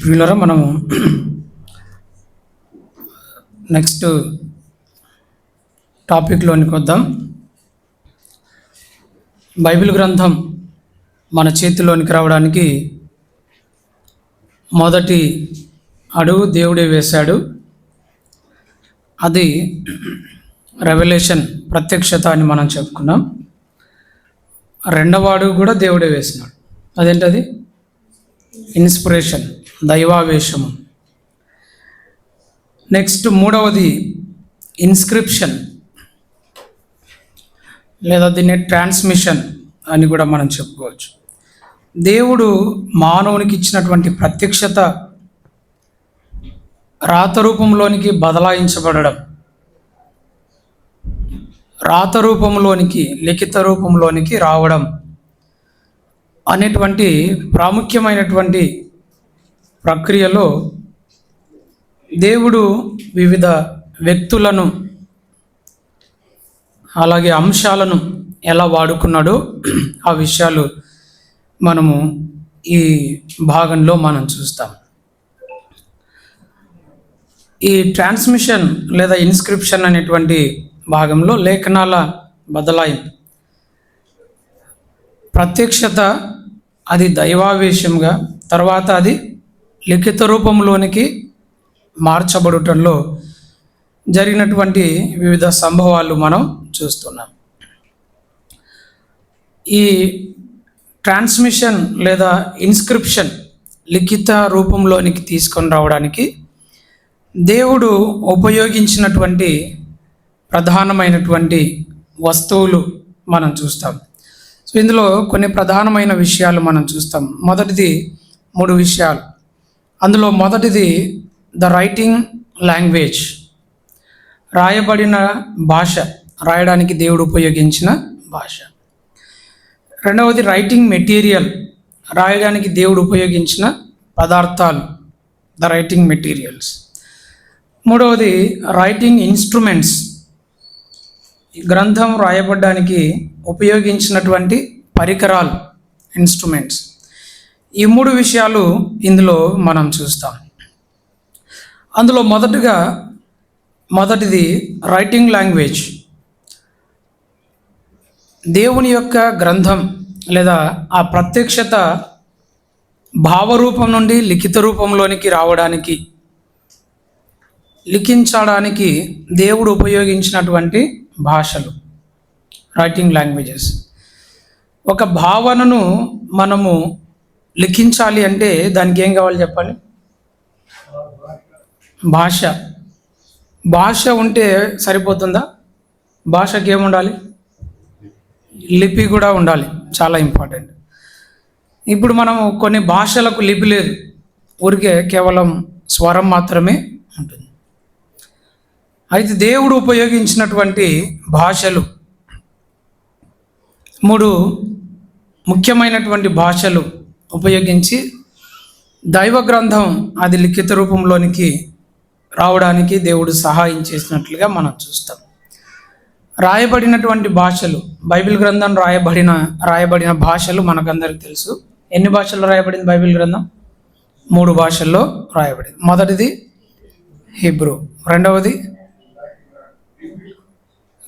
ప్రియులరా, మనము నెక్స్ట్ టాపిక్లోనికి వద్దాం. బైబిల్ గ్రంథం మన చేతిలోనికి రావడానికి మొదటి అడుగు దేవుడే వేశాడు. అది రెవల్యూషన్, ప్రత్యక్షత అని మనం చెప్పుకున్నాం. రెండవ అడుగు కూడా దేవుడే వేసినాడు. అదేంటది? ఇన్స్పిరేషన్, దైవావేశము. నెక్స్ట్ మూడవది ఇన్స్క్రిప్షన్, లేదా దీన్ని ట్రాన్స్మిషన్ అని కూడా మనం చెప్పుకోవచ్చు. దేవుడు మానవునికి ఇచ్చినటువంటి ప్రత్యక్షత రాత రూపంలోనికి బదలాయించబడడం, రాత రూపంలోనికి, లిఖిత రూపంలోనికి రావడం అనేటువంటి ప్రాముఖ్యమైనటువంటి ప్రక్రియలో దేవుడు వివిధ వ్యక్తులను అలాగే అంశాలను ఎలా వాడుకున్నాడో ఆ విషయాలు మనము ఈ భాగంలో మనం చూస్తాం. ఈ ట్రాన్స్మిషన్ లేదా ఇన్స్క్రిప్షన్ అనేటువంటి భాగంలో లేఖనాల బదలాయింపు, ప్రత్యక్షత అది దైవావేశంగా, తర్వాత అది లిఖిత రూపంలోనికి మార్చబడటంలో జరిగినటువంటి వివిధ సంభవాలు మనం చూస్తున్నాం. ఈ ట్రాన్స్మిషన్ లేదా ఇన్స్క్రిప్షన్ లిఖిత రూపంలోనికి తీసుకొని రావడానికి దేవుడు ఉపయోగించినటువంటి ప్రధానమైనటువంటి వస్తువులు మనం చూస్తాం. సో ఇందులో కొన్ని ప్రధానమైన విషయాలు మనం చూస్తాం. మొదటిది 3 విషయాలు. అందులో మొదటిది ద రైటింగ్ లాంగ్వేజ్, రాయబడిన భాష, రాయడానికి దేవుడు ఉపయోగించిన భాష. రెండవది రైటింగ్ మెటీరియల్, రాయడానికి దేవుడు ఉపయోగించిన పదార్థాలు, ద రైటింగ్ మెటీరియల్స్. మూడవది రైటింగ్ ఇన్స్ట్రుమెంట్స్, గ్రంథం రాయబడడానికి ఉపయోగించినటువంటి పరికరాలు, ఇన్స్ట్రుమెంట్స్. ఈ 3 విషయాలు ఇందులో మనం చూస్తాం. అందులో మొదటిది రైటింగ్ లాంగ్వేజ్. దేవుని యొక్క గ్రంథం లేదా ఆ ప్రత్యక్షత భావరూపం నుండి లిఖిత రూపంలోనికి రావడానికి, లిఖించడానికి దేవుడు ఉపయోగించినటువంటి భాషలు, రైటింగ్ లాంగ్వేజెస్. ఒక భావనను మనము లిఖించాలి అంటే దానికి ఏం కావాలి చెప్పాలి? భాష. భాష ఉంటే సరిపోతుందా? భాషకి ఏముండాలి? లిపి కూడా ఉండాలి, చాలా ఇంపార్టెంట్. ఇప్పుడు మనం కొన్ని భాషలకు లిపి లేదు, ఊరికే కేవలం స్వరం మాత్రమే ఉంటుంది. అయితే దేవుడు ఉపయోగించినటువంటి భాషలు 3 ముఖ్యమైనటువంటి భాషలు ఉపయోగించి దైవ గ్రంథం అది లిఖిత రూపంలోనికి రావడానికి దేవుడు సహాయం చేసినట్లుగా మనం చూస్తాం. రాయబడినటువంటి భాషలు, బైబిల్ గ్రంథం రాయబడిన భాషలు మనకందరికి తెలుసు. ఎన్ని భాషల్లో రాయబడింది బైబిల్ గ్రంథం? 3 భాషల్లో రాయబడింది. మొదటిది హీబ్రూ, రెండవది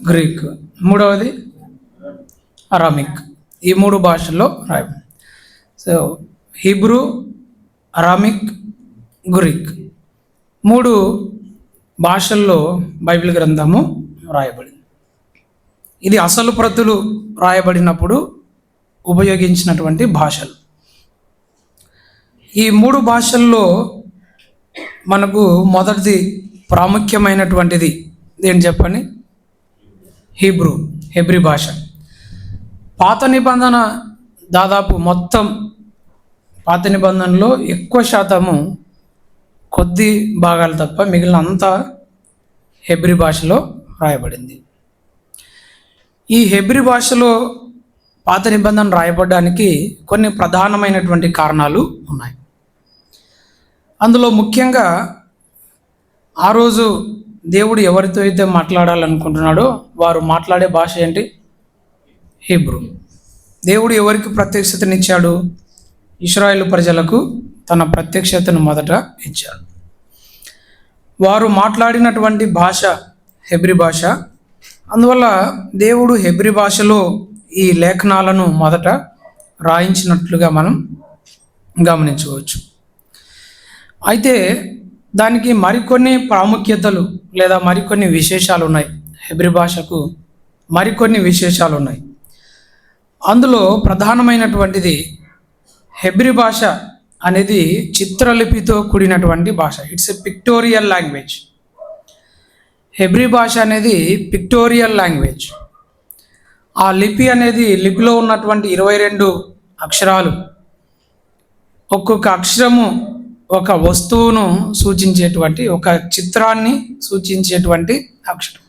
గ్రీక్, మూడవది అరామిక్. ఈ 3 భాషల్లో రాయబడింది. సో హీబ్రూ, అరామిక్, గ్రీక్, 3 భాషల్లో బైబిల్ గ్రంథము రాయబడింది. ఇది అసలు ప్రతులు రాయబడినప్పుడు ఉపయోగించినటువంటి భాషలు. ఈ 3 భాషల్లో మనకు మొదటిది ప్రాముఖ్యమైనటువంటిది ఏంటి చెప్పండి? హెబ్రీ భాష. పాత నిబంధన దాదాపు మొత్తం పాత నిబంధనలో ఎక్కువ శాతము, కొద్ది భాగాలు తప్ప మిగిలిన అంతా హెబ్రీ భాషలో రాయబడింది. ఈ హెబ్రీ భాషలో పాత నిబంధన రాయబడడానికి కొన్ని ప్రధానమైనటువంటి కారణాలు ఉన్నాయి. అందులో ముఖ్యంగా ఆ రోజు దేవుడు ఎవరితో అయితే మాట్లాడాలనుకుంటున్నాడో వారు మాట్లాడే భాష ఏంటి? హీబ్రూ. దేవుడు ఎవరికి ప్రత్యక్షతనిచ్చాడు? ఇశ్రాయేలు ప్రజలకు తన ప్రత్యక్షతను మొదట ఇచ్చాడు. వారు మాట్లాడినటువంటి భాష హెబ్రీ భాష. అందువల్ల దేవుడు హెబ్రీ భాషలో ఈ లేఖనాలను మొదట రాయించినట్లుగా మనం గమనించవచ్చు. అయితే దానికి మరికొన్ని ప్రాముఖ్యతలు లేదా మరికొన్ని విశేషాలు ఉన్నాయి. హెబ్రీ భాషకు మరికొన్ని విశేషాలు ఉన్నాయి. అందులో ప్రధానమైనటువంటిది హెబ్రీ భాష అనేది చిత్రలిపితో కూడినటువంటి భాష. It's a pictorial language. Hebrew భాష అనేది పిక్టోరియల్ లాంగ్వేజ్. ఆ లిపి అనేది లిపిలో ఉన్నటువంటి 22 అక్షరాలు, ఒక్కొక్క అక్షరము ఒక వస్తువును సూచించేటువంటి, ఒక చిత్రాన్ని సూచించేటువంటి అక్షరం.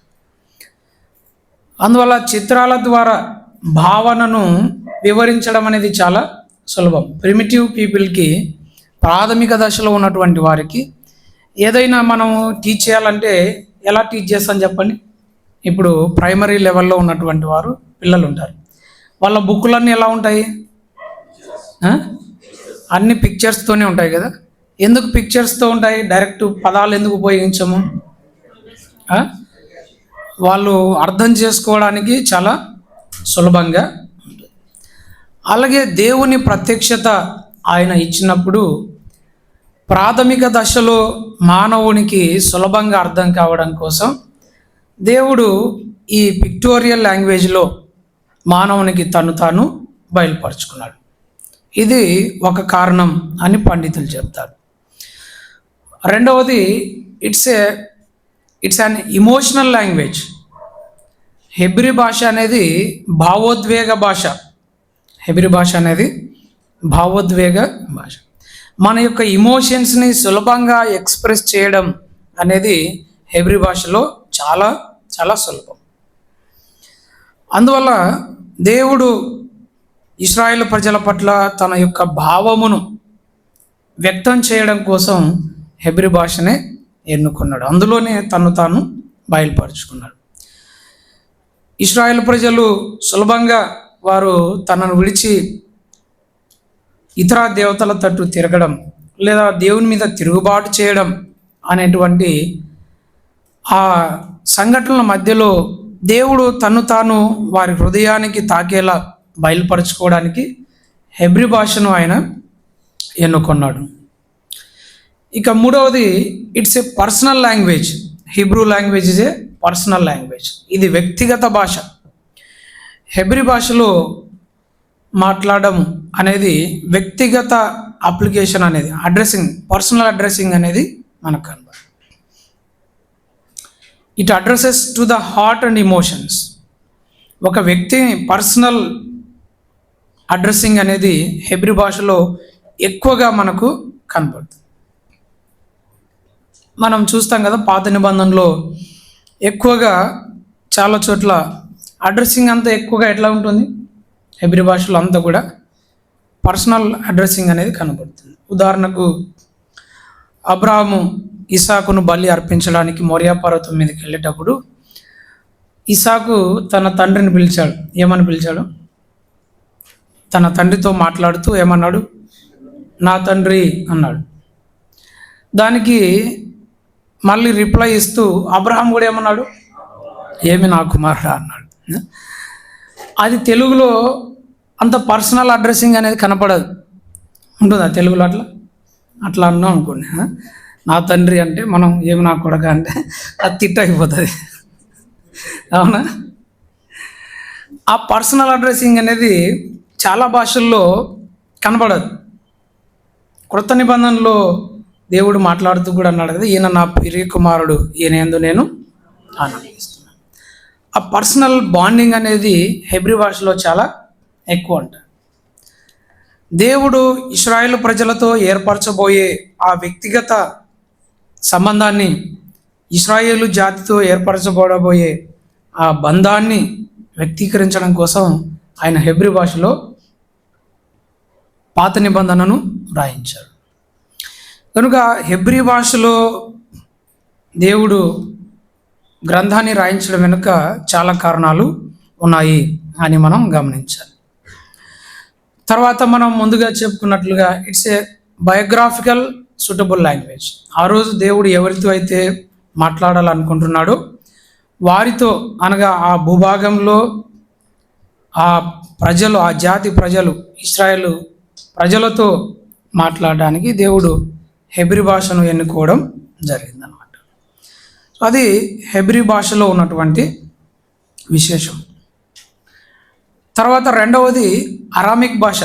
అందువల్ల చిత్రాల ద్వారా భావనను వివరించడం అనేది చాలా సులభం. ప్రిమిటివ్ పీపుల్కి, ప్రాథమిక దశలో ఉన్నటువంటి వారికి ఏదైనా మనం టీచ్ చేయాలంటే ఎలా టీచ్ చేస్తాం చెప్పండి. ఇప్పుడు ప్రైమరీ లెవెల్లో ఉన్నటువంటి వారు పిల్లలు ఉంటారు. వాళ్ళ బుక్కులన్నీ ఎలా ఉంటాయి? అన్ని పిక్చర్స్తోనే ఉంటాయి కదా. ఎందుకు పిక్చర్స్తో ఉంటాయి? డైరెక్ట్ పదాలు ఎందుకు ఉపయోగించము? వాళ్ళు అర్థం చేసుకోవడానికి చాలా సులభంగా ఉంటుంది. అలాగే దేవుని ప్రత్యక్షత ఆయన ఇచ్చినప్పుడు ప్రాథమిక దశలో మానవునికి సులభంగా అర్థం కావడం కోసం దేవుడు ఈ పిక్టోరియల్ లాంగ్వేజ్లో మానవునికి తాను బయలుపరుచుకున్నాడు. ఇది ఒక కారణం అని పండితులు చెప్తారు. రెండవది, it's an emotional language. Hebrew భాష అనేది భావోద్వేగ భాష. హెబ్రీ భాష అనేది భావోద్వేగ భాష. మన యొక్క ఇమోషన్స్ని సులభంగా ఎక్స్ప్రెస్ చేయడం అనేది హెబ్రీ భాషలో చాలా చాలా సులభం. అందువల్ల దేవుడు ఇశ్రాయేలు ప్రజల పట్ల తన యొక్క భావమును వ్యక్తం చేయడం కోసం హెబ్రీ భాషనే ఎన్నుకున్నాడు. అందులోనే తాను బయలుపరుచుకున్నాడు. ఇశ్రాయేలు ప్రజలు సులభంగా వారు తనను విడిచి ఇతర దేవతల తట్టు తిరగడం లేదా దేవుని మీద తిరుగుబాటు చేయడం అనేటువంటి ఆ సంఘటనల మధ్యలో దేవుడు తాను వారి హృదయానికి తాకేలా బయలుపరచుకోవడానికి హెబ్రీ భాషను ఆయన ఎన్నుకున్నాడు. ఇక మూడవది, it's a personal language. Hebrew language is a personal language. ఇది వ్యక్తిగత భాష. హెబ్రీ భాషలో మాట్లాడడం అనేది వ్యక్తిగత అప్లికేషన్ అనేది, అడ్రస్సింగ్, పర్సనల్ అడ్రస్సింగ్ అనేది మనకు కనబడుతుంది. It addresses to the heart and emotions. ఒక వ్యక్తిని పర్సనల్ అడ్రస్సింగ్ అనేది హెబ్రీ భాషలో ఎక్కువగా మనకు కనబడుతుంది. మనం చూస్తాం కదా, పాత నిబంధనలో ఎక్కువగా చాలా చోట్ల అడ్రస్సింగ్ అంతా ఎక్కువగా ఎట్లా ఉంటుంది? హెబ్రీ భాషలో అంతా కూడా పర్సనల్ అడ్రస్సింగ్ అనేది కనబడుతుంది. ఉదాహరణకు అబ్రాహాము ఇసాకును బలి అర్పించడానికి మోరియా పర్వతం మీదకి వెళ్ళేటప్పుడు ఇసాకు తన తండ్రిని పిలిచాడు. ఏమని పిలిచాడు? తన తండ్రితో మాట్లాడుతూ ఏమన్నాడు? నా తండ్రి అన్నాడు. దానికి మళ్ళీ రిప్లై ఇస్తూ అబ్రహాం కూడా ఏమన్నాడు? ఏమి నా కుమారుడా అన్నాడు. అది తెలుగులో అంత పర్సనల్ అడ్రస్సింగ్ అనేది కనపడదు. ఉంటుందా తెలుగులో? అట్లా అన్నాం అనుకోండి, నా తండ్రి అంటే మనం ఏమి నా కొడక అంటే అది తిట్ట అయిపోతుంది, అవునా? ఆ పర్సనల్ అడ్రస్సింగ్ అనేది చాలా భాషల్లో కనపడదు. క్రొత్త నిబంధనలో దేవుడు మాట్లాడుతూ కూడా అన్నాడు కదా, ఈయన నా ప్రియ కుమారుడు, ఈయన యందు నేను ఆనందిస్తున్నాను. ఆ పర్సనల్ బాండింగ్ అనేది హెబ్రీ భాషలో చాలా ఎక్కువ ఉంటుంది. దేవుడు ఇశ్రాయేలు ప్రజలతో ఏర్పరచబోయే ఆ వ్యక్తిగత సంబంధాన్ని, ఇశ్రాయేలు జాతితో ఏర్పరచబడబోయే ఆ బంధాన్ని వ్యక్తీకరించడం కోసం ఆయన హెబ్రీ భాషలో పాత నిబంధనను రాయించాడు. కనుక హెబ్రీ భాషలో దేవుడు గ్రంథాన్ని రాయించడం వెనుక చాలా కారణాలు ఉన్నాయి అని మనం గమనించాలి. తర్వాత మనం ముందుగా చెప్పుకున్నట్లుగా it's a biographical suitable language. ఆ రోజు దేవుడు ఎవరితో అయితే మాట్లాడాలనుకుంటున్నాడో వారితో, అనగా ఆ భూభాగంలో ఆ ప్రజలు, ఆ జాతి ప్రజలు, ఇశ్రాయేలు ప్రజలతో మాట్లాడడానికి దేవుడు హెబ్రీ భాషను ఎన్నుకోవడం జరిగిందనమాట. అది హెబ్రీ భాషలో ఉన్నటువంటి విశేషం. తర్వాత రెండవది అరామిక్ భాష.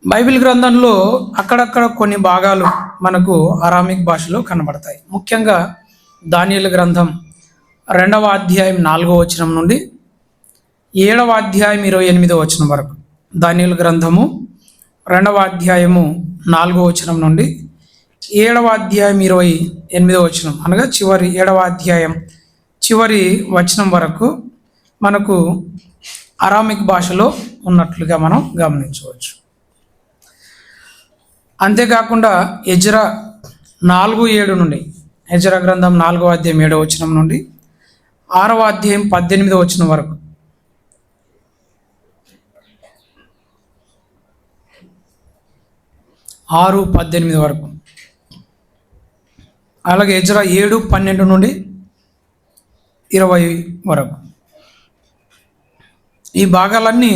బైబిల్ గ్రంథంలో అక్కడక్కడ కొన్ని భాగాలు మనకు అరామిక్ భాషలో కనబడతాయి. ముఖ్యంగా దానియేలు గ్రంథం 2వ అధ్యాయం 4వ వచనం నుండి 7వ అధ్యాయం 28వ వచనం వరకు. దానియేలు గ్రంథము 2వ అధ్యాయము 4వ వచనం నుండి 7వ అధ్యాయం 28వ వచనం, అనగా చివరి 7వ అధ్యాయం చివరి వచనం వరకు మనకు అరామిక్ భాషలో ఉన్నట్లుగా మనం గమనించవచ్చు. అంతేకాకుండా ఎజ్రా 4:7 నుండి, ఎజ్రా గ్రంథం 4వ అధ్యాయం 7వ వచనం నుండి 6వ అధ్యాయం 18వ వచనం వరకు, 6:18 వరకు, అలాగే ఎజ్రా 7:12 నుండి 20 వరకు. ఈ భాగాలన్నీ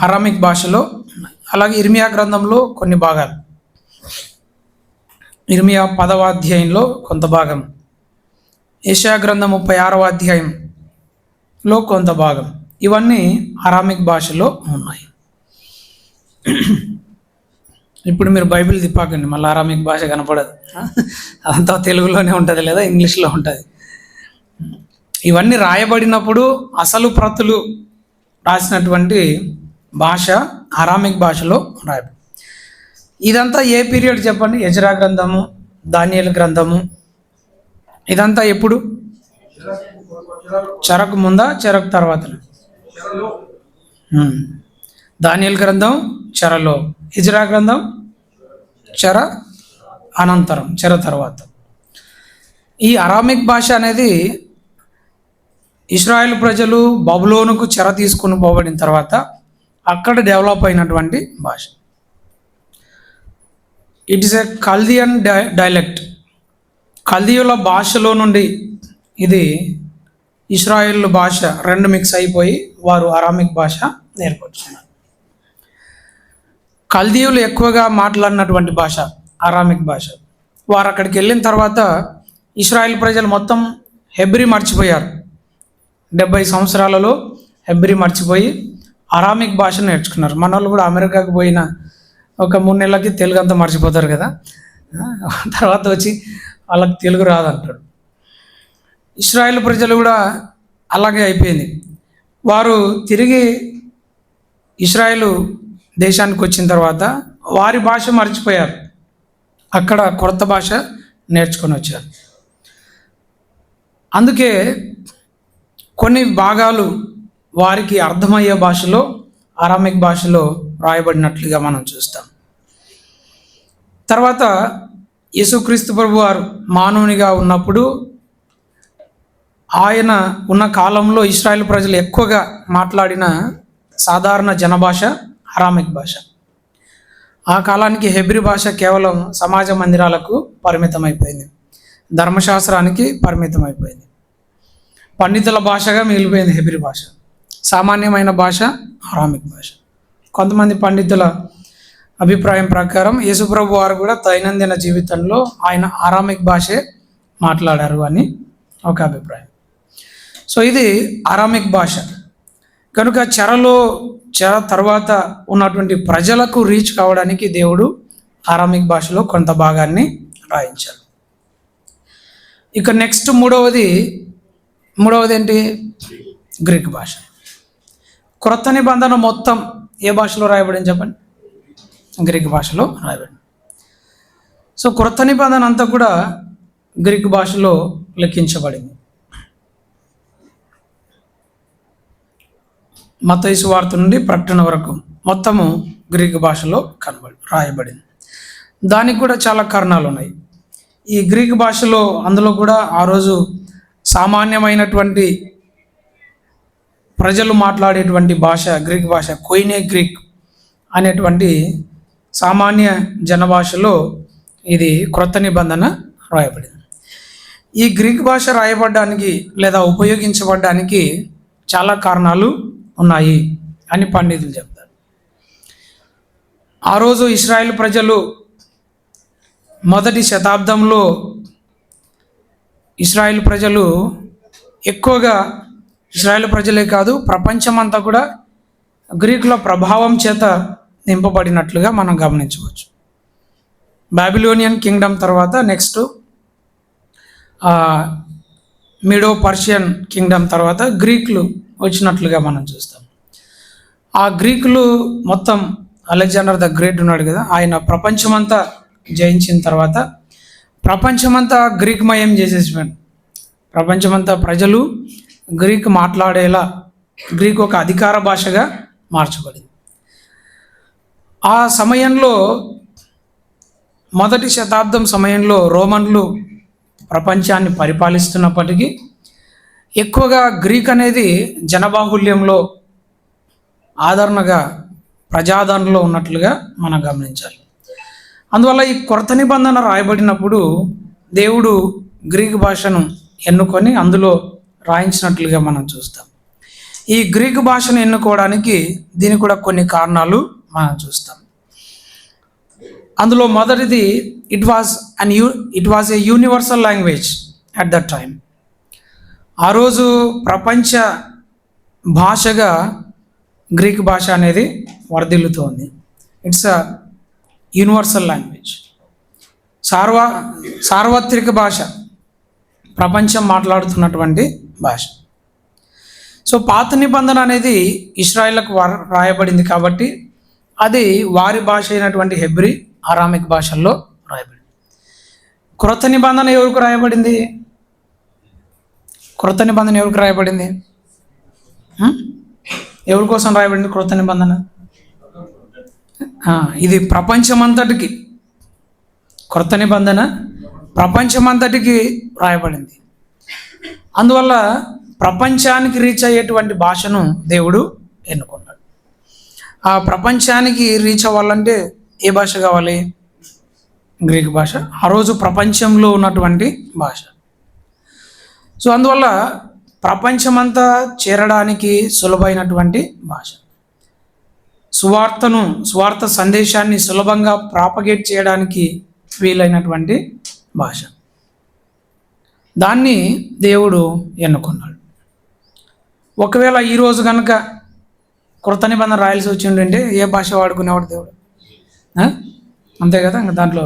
అరామిక్ భాషలో. అలాగే ఇర్మియా గ్రంథంలో కొన్ని భాగాలు, ఇర్మియా 10వ అధ్యాయంలో కొంత భాగం, యెషయా గ్రంథం 36వ అధ్యాయంలో కొంత భాగం, ఇవన్నీ అరామిక్ భాషలో ఉన్నాయి. ఇప్పుడు మీరు బైబిల్ తిప్పాకండి, మళ్ళీ అరామిక్ భాష కనపడదు. అదంతా తెలుగులోనే ఉంటుంది లేదా ఇంగ్లీష్లో ఉంటుంది. ఇవన్నీ రాయబడినప్పుడు అసలు ప్రతులు రాసినటువంటి భాష అరామిక్ భాషలో రాయబడి. ఇదంతా ఏ పీరియడ్ చెప్పండి? ఎజ్రా గ్రంథము, దానియేలు గ్రంథము, ఇదంతా ఎప్పుడు? చెరకు ముందా, చెరకు తర్వాత? దానియేలు గ్రంథం చెరలో, ఎజ్రా గ్రంథం చెర అనంతరం, చెర తర్వాత. ఈ అరామిక్ భాష అనేది ఇశ్రాయేల్ ప్రజలు బబులోనుకు చెర తీసుకుని పోబడిన తర్వాత అక్కడ డెవలప్ అయినటువంటి భాష. It is a Chaldean dialect. కల్దీయుల భాషలో నుండి ఇది ఇశ్రాయేల్ భాష రెండు మిక్స్ అయిపోయి వారు అరామిక్ భాష నేర్పరుచున్నారు. కల్దీయులు ఎక్కువగా మాట్లాడినటువంటి భాష అరామిక్ భాష. వారు అక్కడికి వెళ్ళిన తర్వాత ఇశ్రాయేల్ ప్రజలు మొత్తం హెబ్రీ మర్చిపోయారు. 70 సంవత్సరాలలో హెబ్రీ మర్చిపోయి అరామిక్ భాష నేర్చుకున్నారు. మన వాళ్ళు కూడా అమెరికాకు పోయిన ఒక 3 నెలలకి తెలుగు అంతా మర్చిపోతారు కదా, తర్వాత వచ్చి వాళ్ళకి తెలుగు రాదంటాడు. ఇశ్రాయేల్ ప్రజలు కూడా అలాగే అయిపోయింది. వారు తిరిగి ఇశ్రాయేలు దేశానికి వచ్చిన తర్వాత వారి భాష మర్చిపోయారు, అక్కడ కొత్త భాష నేర్చుకొని వచ్చారు. అందుకే కొన్ని భాగాలు వారికి అర్థమయ్యే భాషలో, అరామిక్ భాషలో రాయబడినట్లుగా మనం చూస్తాం. తర్వాత యేసుక్రీస్తు ప్రభు వారు మానవునిగా ఉన్నప్పుడు ఆయన ఉన్న కాలంలో ఇశ్రాయేల్ ప్రజలు ఎక్కువగా మాట్లాడిన సాధారణ జనభాష అరామిక్ భాష. ఆ కాలానికి హెబ్రీ భాష కేవలం సమాజ మందిరాలకు పరిమితమైపోయింది, ధర్మశాస్త్రానికి పరిమితమైపోయింది, పండితుల భాషగా మిగిలిపోయింది హెబ్రీ భాష. సామాన్యమైన భాష అరామిక్ భాష. కొంతమంది పండితుల అభిప్రాయం ప్రకారం యేసుప్రభు వారు కూడా దైనందిన జీవితంలో ఆయన అరామిక్ భాషే మాట్లాడారు అని ఒక అభిప్రాయం. సో ఇది అరామిక్ భాష. కనుక చెర తర్వాత ఉన్నటువంటి ప్రజలకు రీచ్ కావడానికి దేవుడు అరామిక్ భాషలో కొంత భాగాన్ని రాయించాడు. ఇక నెక్స్ట్ మూడవది ఏంటి? గ్రీక్ భాష. క్రొత్త నిబంధన మొత్తం ఏ భాషలో రాయబడింది చెప్పండి? గ్రీక్ భాషలో రాయబడింది. సో క్రొత్త నిబంధన అంతా కూడా గ్రీక్ భాషలో లెక్కించబడింది. మత్తయి సువార్త నుండి ప్రకటన వరకు మొత్తము గ్రీక్ భాషలో రాయబడింది. దానికి కూడా చాలా కారణాలు ఉన్నాయి. ఈ గ్రీక్ భాషలో అందులో కూడా ఆ రోజు సామాన్యమైనటువంటి ప్రజలు మాట్లాడేటువంటి భాష గ్రీక్ భాష, కొయినే గ్రీక్. అనేటువంటి సామాన్య జనభాషలో ఇది క్రొత్త నిబంధన రాయబడింది. ఈ గ్రీక్ భాష రాయబడడానికి లేదా ఉపయోగించబడడానికి చాలా కారణాలు ఉన్నాయి అని పండితులు చెప్తారు. ఆ రోజు ఇశ్రాయేల్ ప్రజలు మొదటి శతాబ్దంలో ఇశ్రాయేల్ ప్రజలు ఎక్కువగా, ఇశ్రాయేల్ ప్రజలే కాదు ప్రపంచమంతా కూడా గ్రీకుల ప్రభావం చేత నింపబడినట్లుగా మనం గమనించవచ్చు. బాబిలోనియన్ కింగ్డమ్ తర్వాత నెక్స్ట్ మీడో పర్షియన్ కింగ్డమ్ తర్వాత గ్రీకులు వచ్చినట్లుగా మనం చూస్తాం. ఆ గ్రీకులు మొత్తం అలెగ్జాండర్ ద గ్రేట్ ఉన్నాడు కదా, ఆయన ప్రపంచమంతా జయించిన తర్వాత ప్రపంచమంతా గ్రీక్మయం చేసేసిపోయాడు. ప్రపంచమంతా ప్రజలు గ్రీక్ మాట్లాడేలా గ్రీక్ ఒక అధికార భాషగా మార్చబడింది. ఆ సమయంలో మొదటి శతాబ్దం సమయంలో రోమన్లు ప్రపంచాన్ని పరిపాలిస్తున్నప్పటికీ ఎక్కువగా గ్రీక్ అనేది జనబాహుల్యంలో ఆదరణగా ప్రజాదరణలో ఉన్నట్లుగా మనం గమనించాలి. అందువల్ల ఈ కొత్త నిబంధన రాయబడినప్పుడు దేవుడు గ్రీక్ భాషను ఎన్నుకొని అందులో రాయించినట్లుగా మనం చూస్తాం. ఈ గ్రీక్ భాషను ఎన్నుకోవడానికి దీనికి కూడా కొన్ని కారణాలు మనం చూస్తాం. అందులో మొదటిది it was a universal language at that time. ఆ రోజు ప్రపంచ భాషగా గ్రీక్ భాష అనేది వర్ధిల్లుతోంది. ఇట్స్ అ యూనివర్సల్ లాంగ్వేజ్, సార్వత్రిక భాష, ప్రపంచం మాట్లాడుతున్నటువంటి భాష. సో పాత నిబంధన అనేది ఇశ్రాయేళ్లకు రాయబడింది కాబట్టి అది వారి భాష అయినటువంటి హెబ్రీ, అరామిక్ భాషల్లో రాయబడింది. క్రొత్త నిబంధన ఎవరికి రాయబడింది? క్రొత్త నిబంధన ఎవరికి రాయబడింది? ఎవరి కోసం రాయబడింది క్రొత్త నిబంధన? ఇది ప్రపంచమంతటికి, క్రొత్త నిబంధన ప్రపంచమంతటికి రాయబడింది. అందువల్ల ప్రపంచానికి రీచ్ అయ్యేటువంటి భాషను దేవుడు ఎన్నుకున్నాడు. ఆ ప్రపంచానికి రీచ్ అవ్వాలంటే ఏ భాష కావాలి? గ్రీక్ భాష. ఆ రోజు ప్రపంచంలో ఉన్నటువంటి భాష. సో అందువల్ల ప్రపంచమంతా చేరడానికి సులభమైనటువంటి భాష, సువార్త సందేశాన్ని సులభంగా ప్రాపగేట్ చేయడానికి వీలైనటువంటి భాష, దాన్ని దేవుడు ఎన్నుకున్నాడు. ఒకవేళ ఈరోజు కనుక కృత నిబంధన రాయాల్సి వచ్చి ఉంటే ఏ భాష వాడుకునేవాడు దేవుడు? అంతే కదా, ఇంకా దాంట్లో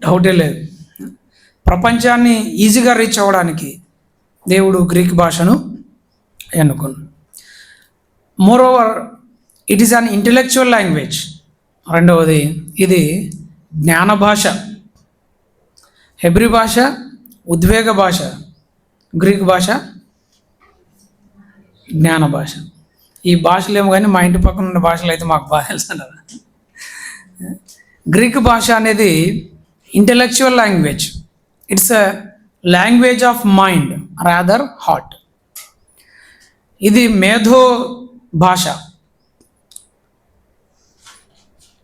డౌటే లేదు. ప్రపంచాన్ని ఈజీగా రీచ్ అవ్వడానికి దేవుడు గ్రీక్ భాషను ఎన్నుకున్నాడు. Moreover it is an intellectual language. రెండవది ఇది జ్ఞాన భాష. హెబ్రీ భాష ఉద్వేగ భాష, గ్రీక్ భాష జ్ఞాన భాష. ఈ భాషలు ఏమో కానీ మా ఇంటి పక్కన ఉన్న భాషలు అయితే మాకు బాగా తెలుసు అన్నారు. గ్రీక్ భాష అనేది intellectual language. It's a language of mind rather heart. ఇది మేధో భాష,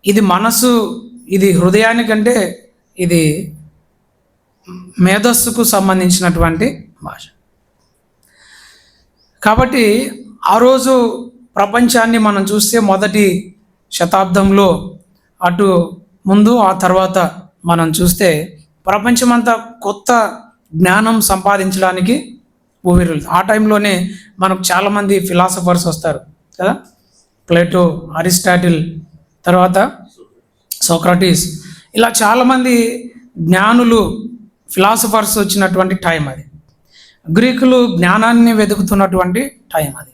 ఇది మనసు, ఇది హృదయానికంటే ఇది మేధస్సుకు సంబంధించినటువంటి భాష. కాబట్టి ఆ రోజు ప్రపంచాన్ని మనం చూస్తే మొదటి శతాబ్దంలో అటు ముందు ఆ తర్వాత మనం చూస్తే ప్రపంచమంతా కొత్త జ్ఞానం సంపాదించడానికి ఊవిరులు. ఆ టైంలోనే మనకు చాలామంది ఫిలాసఫర్స్ వస్తారు కదా, ప్లేటో, అరిస్టాటిల్, తర్వాత సోక్రటీస్, ఇలా చాలామంది జ్ఞానులు ఫిలాసఫర్స్ వచ్చినటువంటి టైం అది. గ్రీకులు జ్ఞానాన్ని వెతుకుతున్నటువంటి టైం అది.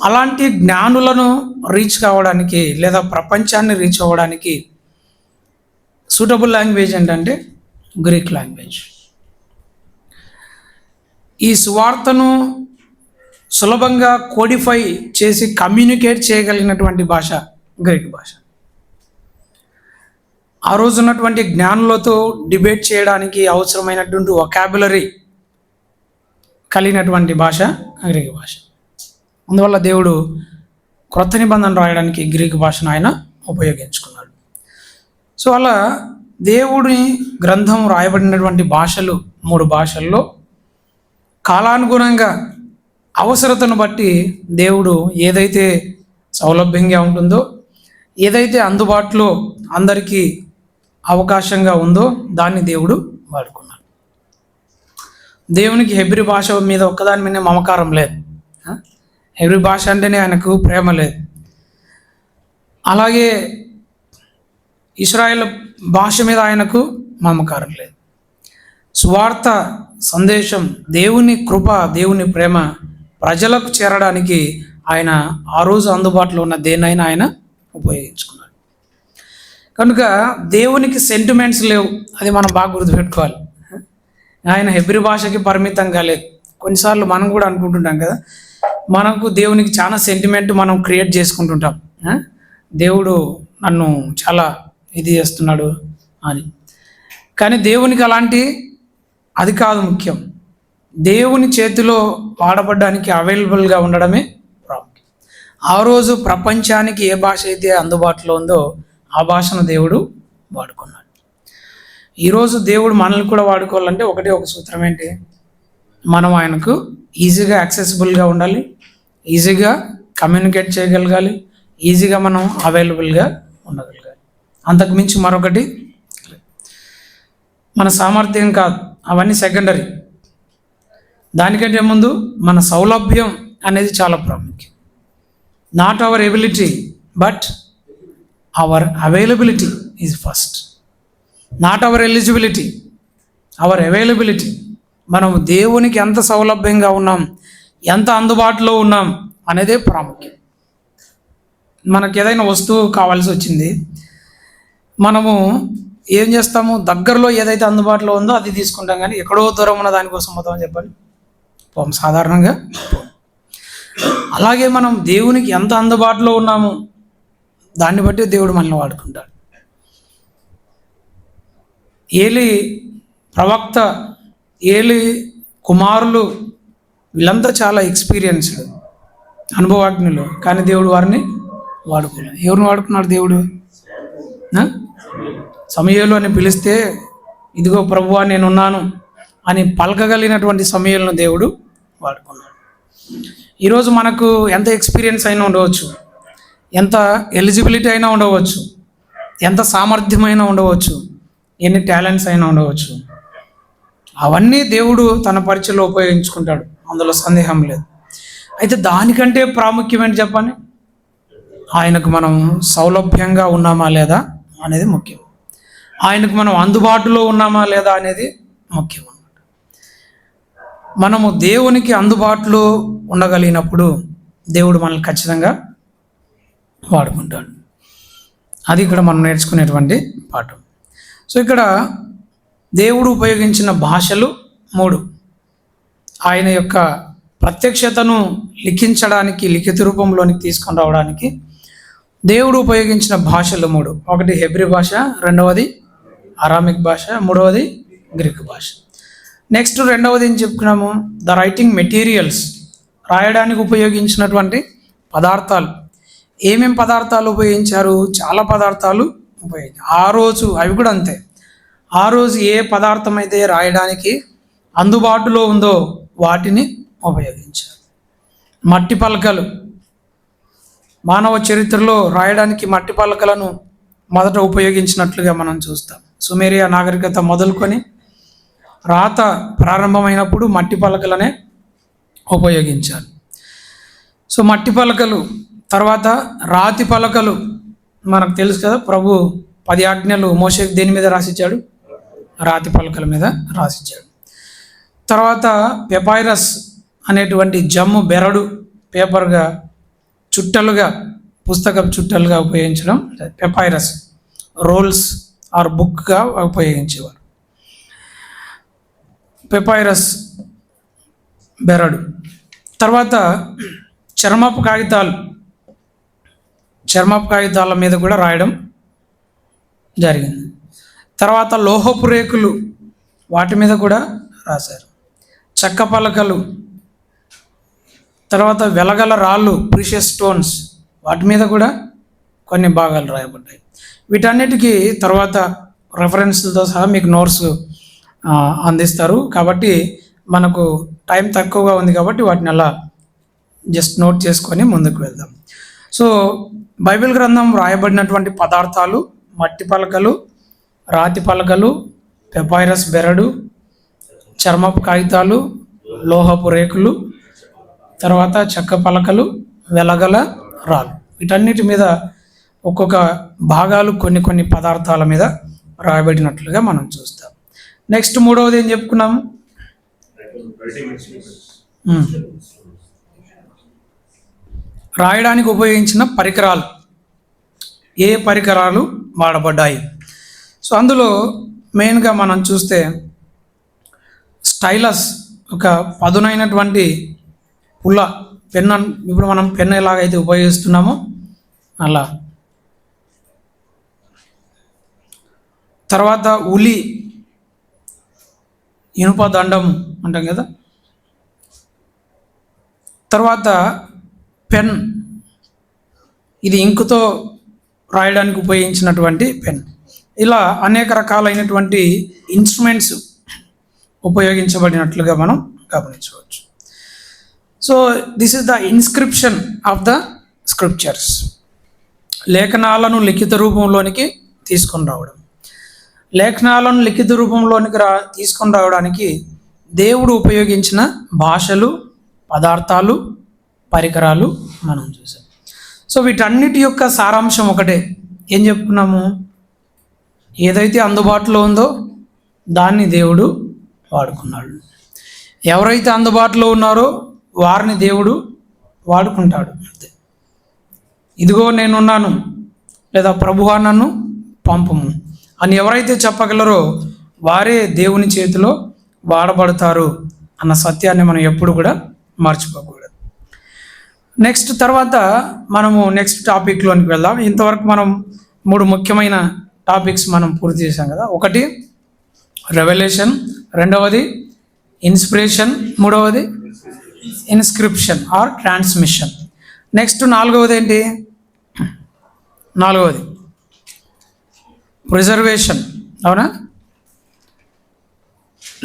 అలాంటి జ్ఞానులను రీచ్ కావడానికి లేదా ప్రపంచాన్ని రీచ్ అవ్వడానికి సూటబుల్ లాంగ్వేజ్ ఏంటంటే గ్రీక్ లాంగ్వేజ్. ఈ సువార్తను సులభంగా కోడిఫై చేసి కమ్యూనికేట్ చేయగలిగినటువంటి భాష గ్రీక్ భాష. ఆ రోజు ఉన్నటువంటి జ్ఞానులతో డిబేట్ చేయడానికి అవసరమైనటువంటి వొకాబులరీ కలిగినటువంటి భాష గ్రీక్ భాష. అందువల్ల దేవుడు క్రొత్త నిబంధన రాయడానికి గ్రీకు భాషను ఆయన ఉపయోగించుకున్నాడు. సో అలా దేవుడి గ్రంథం రాయబడినటువంటి భాషలు 3 భాషల్లో కాలానుగుణంగా అవసరతను బట్టి దేవుడు ఏదైతే సౌలభ్యంగా ఉంటుందో, ఏదైతే అందుబాటులో అందరికీ అవకాశంగా ఉందో దాన్ని దేవుడు వాడుకున్నాడు. దేవునికి హెబ్రీ భాష మీద ఒక్కదాని మీద మమకారం లేదు. హెబ్రీ భాష అంటేనే ఆయనకు ప్రేమ లేదు. అలాగే ఇశ్రాయేల్ భాష మీద ఆయనకు మమకారం లేదు. సువార్త సందేశం, దేవుని కృప, దేవుని ప్రేమ ప్రజలకు చేరడానికి ఆయన ఆ రోజు అందుబాటులో ఉన్న దేన్నైనా ఆయన ఉపయోగించుకున్నాడు. కనుక దేవునికి సెంటిమెంట్స్ లేవు, అది మనం బాగా గుర్తుపెట్టుకోవాలి. ఆయన హెబ్రీ భాషకి పరిమితంగా లేదు. కొన్నిసార్లు మనం కూడా అనుకుంటుంటాం కదా, మనకు దేవునికి చాలా సెంటిమెంట్ మనం క్రియేట్ చేసుకుంటుంటాం. దేవుడు నన్ను చాలా ఇది చేస్తున్నాడు అని. కానీ దేవునికి అలాంటి అది కాదు ముఖ్యం. దేవుని చేతిలో వాడబడ్డానికి అవైలబుల్గా ఉండడమే ప్రాముఖ్యం. ఆ రోజు ప్రపంచానికి ఏ భాష అయితే అందుబాటులో ఉందో ఆ భాషను దేవుడు వాడుకున్నాడు. ఈరోజు దేవుడు మనల్ని కూడా వాడుకోవాలంటే ఒక సూత్రం ఏంటి? మనం ఆయనకు ఈజీగా యాక్సెసిబుల్గా ఉండాలి, ఈజీగా కమ్యూనికేట్ చేయగలగాలి, ఈజీగా మనం అవైలబుల్గా ఉండగలగాలి. అంతకు మించి మరొకటి మన సామర్థ్యం కాదు, అవన్నీ సెకండరీ. దానికంటే ముందు మన సౌలభ్యం అనేది చాలా ప్రాముఖ్యం. Not our ability but our availability is first. Not our eligibility, our availability. మనం దేవునికి ఎంత సౌలభ్యంగా ఉన్నాం, ఎంత అందుబాటులో ఉన్నాం అనేదే ప్రాముఖ్యం. మనకు ఏదైనా వస్తువు కావాల్సి వచ్చింది, మనము ఏం చేస్తాము? దగ్గరలో ఏదైతే అందుబాటులో ఉందో అది తీసుకుంటాం, కానీ ఎక్కడో దూరం ఉన్న దానికోసం పోతామని చెప్పండి, పోం సాధారణంగా. అలాగే మనం దేవునికి ఎంత అందుబాటులో ఉన్నాము దాన్ని బట్టి దేవుడు మనల్ని వాడుకుంటాడు. ఏలి ప్రవక్త, ఏలి కుమారులు వీళ్ళంతా చాలా ఎక్స్పీరియన్స్డ్, అనుభవజ్ఞులు, కానీ దేవుడు వారిని వాడుకోలేదు. ఎవరిని వాడుకున్నాడు దేవుడు? సమూయేలు అని పిలిస్తే ఇదిగో ప్రభువా నేనున్నాను అని పలకగలిగినటువంటి సమూయేలును దేవుడు వాడుకున్నాడు. ఈరోజు మనకు ఎంత ఎక్స్పీరియన్స్ అయినా ఉండవచ్చు, ఎంత ఎలిజిబిలిటీ అయినా ఉండవచ్చు, ఎంత సామర్థ్యమైనా ఉండవచ్చు, ఎన్ని టాలెంట్స్ అయినా ఉండవచ్చు, అవన్నీ దేవుడు తన పరిచయలో ఉపయోగించుకుంటాడు, అందులో సందేహం లేదు. అయితే దానికంటే ప్రాముఖ్యం ఏంటి చెప్పండి? ఆయనకు మనం సౌలభ్యంగా ఉన్నామా లేదా అనేది ముఖ్యం. ఆయనకు మనం అందుబాటులో ఉన్నామా లేదా అనేది ముఖ్యం అన్నమాట. మనము దేవునికి అందుబాటులో ఉండగలిగినప్పుడు దేవుడు మనల్ని ఖచ్చితంగా వాడుకుంటాడు. అది ఇక్కడ మనం నేర్చుకునేటువంటి పాఠం. సో ఇక్కడ దేవుడు ఉపయోగించిన భాషలు 3. ఆయన యొక్క ప్రత్యక్షతను లిఖించడానికి, లిఖిత రూపంలోనికి తీసుకొని రావడానికి దేవుడు ఉపయోగించిన భాషలు 3. ఒకటి హెబ్రీ భాష, రెండవది అరామిక్ భాష, మూడవది గ్రీకు భాష. నెక్స్ట్ రెండవది ఏం చెప్పుకున్నాము? ద రైటింగ్ మెటీరియల్స్, రాయడానికి ఉపయోగించినటువంటి పదార్థాలు. ఏమేం పదార్థాలు ఉపయోగించారు? చాలా పదార్థాలు ఉపయోగించారు. ఆ రోజు అవి కూడా అంతే. ఆ రోజు ఏ పదార్థం అయితే రాయడానికి అందుబాటులో ఉందో వాటిని ఉపయోగించారు. మట్టి పలకలు, మానవ చరిత్రలో రాయడానికి మట్టి పలకలను మొదట ఉపయోగించినట్లుగా మనం చూస్తాం. సుమేరియా నాగరికత మొదలుకొని రాత ప్రారంభమైనప్పుడు మట్టి పలకలనే ఉపయోగించారు. సో మట్టి పలకలు, తర్వాత రాతి పలకలు. మనకు తెలుసు కదా, ప్రభు 10 ఆజ్ఞలు మోషేకి దేని మీద రాసిచ్చాడు? రాతి పలకల మీద రాసిచ్చాడు. తర్వాత పెపైరస్ అనేటువంటి జమ్ము బెరడు పేపర్గా చుట్టలుగా, పుస్తకం చుట్టలుగా ఉపయోగించడం పెపైరస్, రోల్స్ ఆర్ బుక్గా ఉపయోగించేవారు. పెపైరస్ బెరడు. తర్వాత చర్మపు కాగితాలు, చర్మపు కాగితాల మీద కూడా రాయడం జరిగింది. తర్వాత లోహపు రేకులు, వాటి మీద కూడా రాశారు. చెక్క పలకలు, తర్వాత వెలగల రాళ్ళు, ప్రీషియస్ స్టోన్స్, వాటి మీద కూడా కొన్ని భాగాలు రాయబడ్డాయి. వీటన్నిటికీ తర్వాత రెఫరెన్స్లతో సహా మీకు నోట్స్ అందిస్తారు. కాబట్టి మనకు టైం తక్కువగా ఉంది కాబట్టి వాటిని అలా జస్ట్ నోట్ చేసుకొని ముందుకు వెళ్దాం. సో బైబిల్ గ్రంథం రాయబడినటువంటి పదార్థాలు మట్టి పలకలు, రాతి పలకలు, పెపైరస్ బెరడు, చర్మపు కాగితాలు, లోహపు రేకులు, తర్వాత చెక్క పలకలు, వెలగల రాళ్ళు. వీటన్నిటి మీద ఒక్కొక్క భాగాలు కొన్ని కొన్ని పదార్థాల మీద రాయబడినట్లుగా మనం చూస్తాం. నెక్స్ట్ మూడవది ఏం చెప్పుకున్నాము? రాయడానికి ఉపయోగించిన పరికరాలు, ఏ పరికరాలు వాడబడ్డాయి. సో అందులో మెయిన్గా మనం చూస్తే స్టైలస్, ఒక పదునైనటువంటి పుల్ల పెన్. ఇప్పుడు మనం పెన్ ఎలాగైతే ఉపయోగిస్తున్నామో అలా. తర్వాత ఉలి, ఇనుప దండం అంటాం కదా. తర్వాత పెన్, ఇది ఇంకుతో రాయడానికి ఉపయోగించినటువంటి పెన్. ఇలా అనేక రకాలైనటువంటి ఇన్స్ట్రుమెంట్స్ ఉపయోగించబడినట్లుగా మనం గమనించవచ్చు. So this is the inscription of the scriptures. లేఖనాలను లిఖిత రూపంలోనికి తీసుకొని రావడం. లేఖనాలను లిఖిత రూపంలోనికి తీసుకొని రావడానికి దేవుడు ఉపయోగించిన భాషలు, పదార్థాలు, పరికరాలు మనం చూసాం. సో వీటన్నిటి యొక్క సారాంశం ఒకటే. ఏం చెప్పుకున్నాము? ఏదైతే అందుబాటులో ఉందో దాన్ని దేవుడు వాడుకున్నాడు. ఎవరైతే అందుబాటులో ఉన్నారో వారిని దేవుడు వాడుకుంటాడు. అంతే. ఇదిగో నేనున్నాను, లేదా ప్రభువా నన్ను పంపుము అని ఎవరైతే చెప్పగలరో వారే దేవుని చేతిలో వాడబడతారు అన్న సత్యాన్ని మనం ఎప్పుడు కూడా మర్చిపోకూడదు. నెక్స్ట్ తర్వాత మనము నెక్స్ట్ టాపిక్లోనికి వెళ్దాం. ఇంతవరకు మనం 3 ముఖ్యమైన టాపిక్స్ మనం పూర్తి చేసాం కదా. ఒకటి రెవల్యూషన్, రెండవది ఇన్స్పిరేషన్, మూడవది ఇన్స్క్రిప్షన్ ఆర్ ట్రాన్స్మిషన్. నెక్స్ట్ నాలుగవది ఏంటి? నాలుగవది ప్రిజర్వేషన్. అవునా?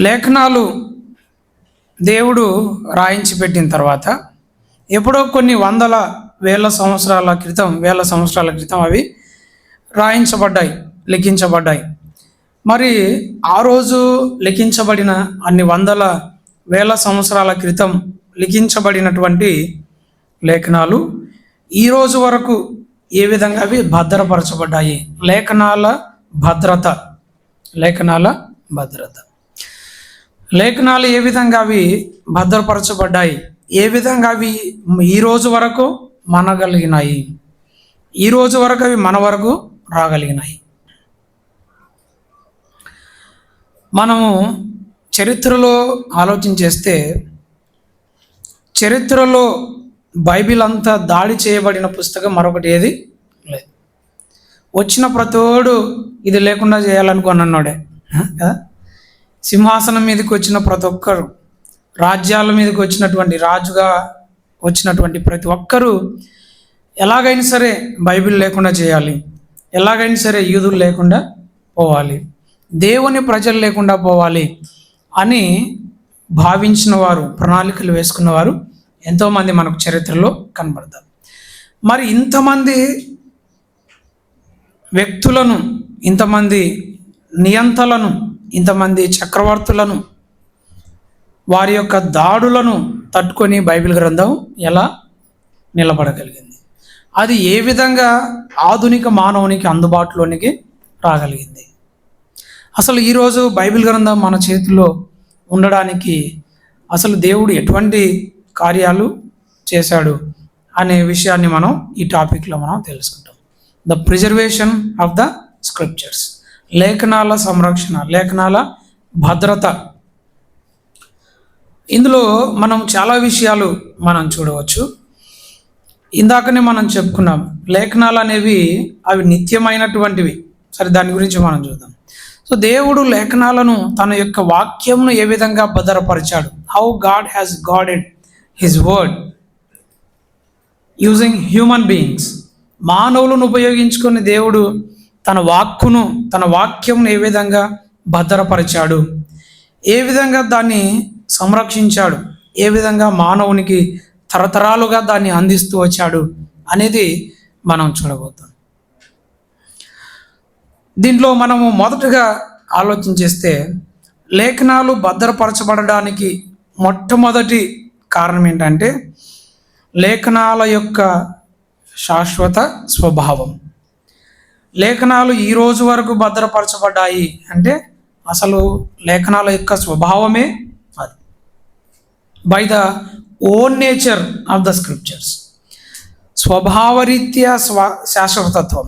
లేఖనాలు దేవుడు రాయించి పెట్టిన తర్వాత ఎప్పుడో కొన్ని వేల సంవత్సరాల క్రితం అవి రాయించబడ్డాయి, లిఖించబడ్డాయి. మరి ఆ రోజు లిఖించబడిన అన్ని వేల సంవత్సరాల క్రితం లిఖించబడినటువంటి లేఖనాలు ఈ రోజు వరకు ఏ విధంగా అవి భద్రపరచబడ్డాయి? లేఖనాల భద్రత. లేఖనాలు ఏ విధంగా అవి భద్రపరచబడ్డాయి? ఏ విధంగా అవి ఈ రోజు వరకు మనగలిగినాయి? ఈ రోజు వరకు అవి మన వరకు రాగలిగినాయి. మనము చరిత్రలో ఆలోచన చేస్తే, చరిత్రలో బైబిల్ అంతా దాడి చేయబడిన పుస్తకం మరొకటి ఏది లేదు. వచ్చిన ప్రతోడు ఇది లేకుండా చేయాలనుకున్నాడే కదా. సింహాసనం మీదకి వచ్చిన ప్రతి ఒక్కరు, రాజ్యాల మీదకి వచ్చినటువంటి రాజుగా వచ్చినటువంటి ప్రతి ఒక్కరూ ఎలాగైనా సరే బైబిల్ లేకుండా చేయాలి, ఎలాగైనా సరే యూదులు లేకుండా పోవాలి, దేవుని ప్రజలు లేకుండా పోవాలి అని భావించిన వారు, ప్రణాళికలు వేసుకున్నవారు ఎంతోమంది మనకు చరిత్రలో కనబడతారు. మరి ఇంతమంది వ్యక్తులను, ఇంతమంది నియంతలను, ఇంతమంది చక్రవర్తులను, వారి యొక్క దాడులను తట్టుకొని బైబిల్ గ్రంథం ఎలా నిలబడగలిగింది? అది ఏ విధంగా ఆధునిక మానవునికి అందుబాటులోనికి రాగలిగింది? అసలు ఈరోజు బైబిల్ గ్రంథం మన చేతిలో ఉండడానికి అసలు దేవుడు ఎటువంటి కార్యాలు చేశాడు అనే విషయాన్ని మనం ఈ టాపిక్లో మనం తెలుసుకుంటాం. The preservation of the scriptures, లేఖనాల సంరక్షణ, లేఖనాల భద్రత. ఇందులో మనం చాలా విషయాలు మనం చూడవచ్చు. ఇందాకనే మనం చెప్పుకున్నాం, లేఖనాలు అనేవి అవి నిత్యమైనటువంటివి. సరే, దాని గురించి మనం చూద్దాం. సో దేవుడు లేఖనాలను, తన యొక్క వాక్యంను ఏ విధంగా భద్రపరిచాడు? How God has guarded his word using human beings. మానవులను ఉపయోగించుకొని దేవుడు తన వాక్యంను ఏ విధంగా భద్రపరిచాడు, ఏ విధంగా దాన్ని సంరక్షించాడు, ఏ విధంగా మానవునికి తరతరాలుగా దాన్ని అందిస్తూ వచ్చాడు అనేది మనం చూడబోతాం. దీంట్లో మనము మొదటగా ఆలోచన చేస్తే లేఖనాలు భద్రపరచబడడానికి మొట్టమొదటి కారణం ఏంటంటే లేఖనాల యొక్క శాశ్వత స్వభావం. లేఖనాలు ఈ రోజు వరకు భద్రపరచబడ్డాయి అంటే అసలు లేఖనాల యొక్క స్వభావమే అది. By the own nature of the scriptures, స్వభావరీత్యా శాశ్వతత్వం.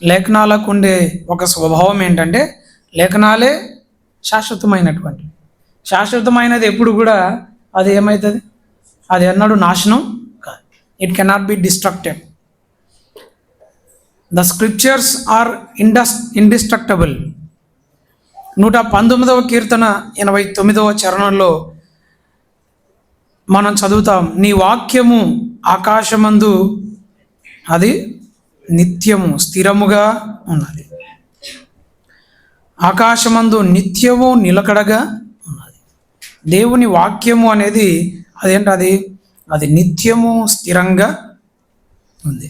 లేఖనాలకు ఉండే ఒక స్వభావం ఏంటంటే లేఖనాలే శాశ్వతమైనది ఎప్పుడు కూడా అది ఏమవుతుంది, అది ఎన్నడూ నాశనం కాదు. It cannot be destructed. The scriptures are indestructible. 119వ కీర్తన 89వ చరణంలో మనం చదువుతాం, నీ వాక్యము ఆకాశమందు అది నిత్యము స్థిరముగా ఉన్నది. ఆకాశమందు నిత్యము నిలకడగా ఉన్నది. దేవుని వాక్యము అనేది అదేంటది, అది నిత్యము స్థిరంగా ఉంది.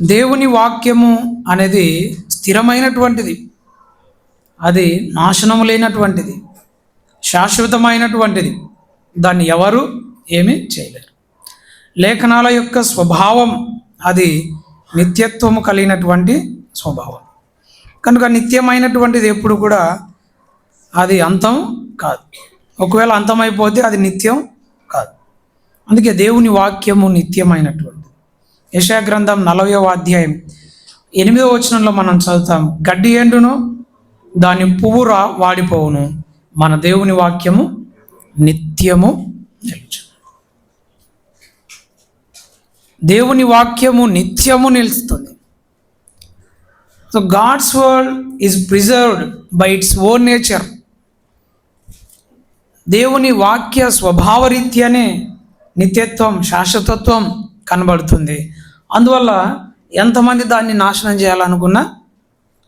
దేవుని వాక్యము అనేది స్థిరమైనటువంటిది, అది నాశనము లేనటువంటిది, శాశ్వతమైనటువంటిది. దాన్ని ఎవరు ఏమీ చేయలేరు. లేఖనాల యొక్క స్వభావం అది నిత్యత్వము కలిగినటువంటి స్వభావం కనుక నిత్యమైనటువంటిది ఎప్పుడు కూడా అది అంతం కాదు. ఒకవేళ అంతమైపోతే అది నిత్యం కాదు. అందుకే దేవుని వాక్యము నిత్యమైనటువంటిది. యెషయా గ్రంథం 40వ అధ్యాయం 8వ వచనంలో మనం చదువుతాం, గడ్డి ఎండును దాని పువ్వు వాడిపోవును, మన దేవుని వాక్యము నిత్యము నిలుచు. దేవుని వాక్యము నిత్యము నిలుస్తుంది. So God's word is preserved by its own nature. దేవుని వాక్య స్వభావరీత్యానే నిత్యత్వం, శాశ్వతత్వం కనబడుతుంది. అందువల్ల ఎంతమంది దాన్ని నాశనం చేయాలనుకున్నా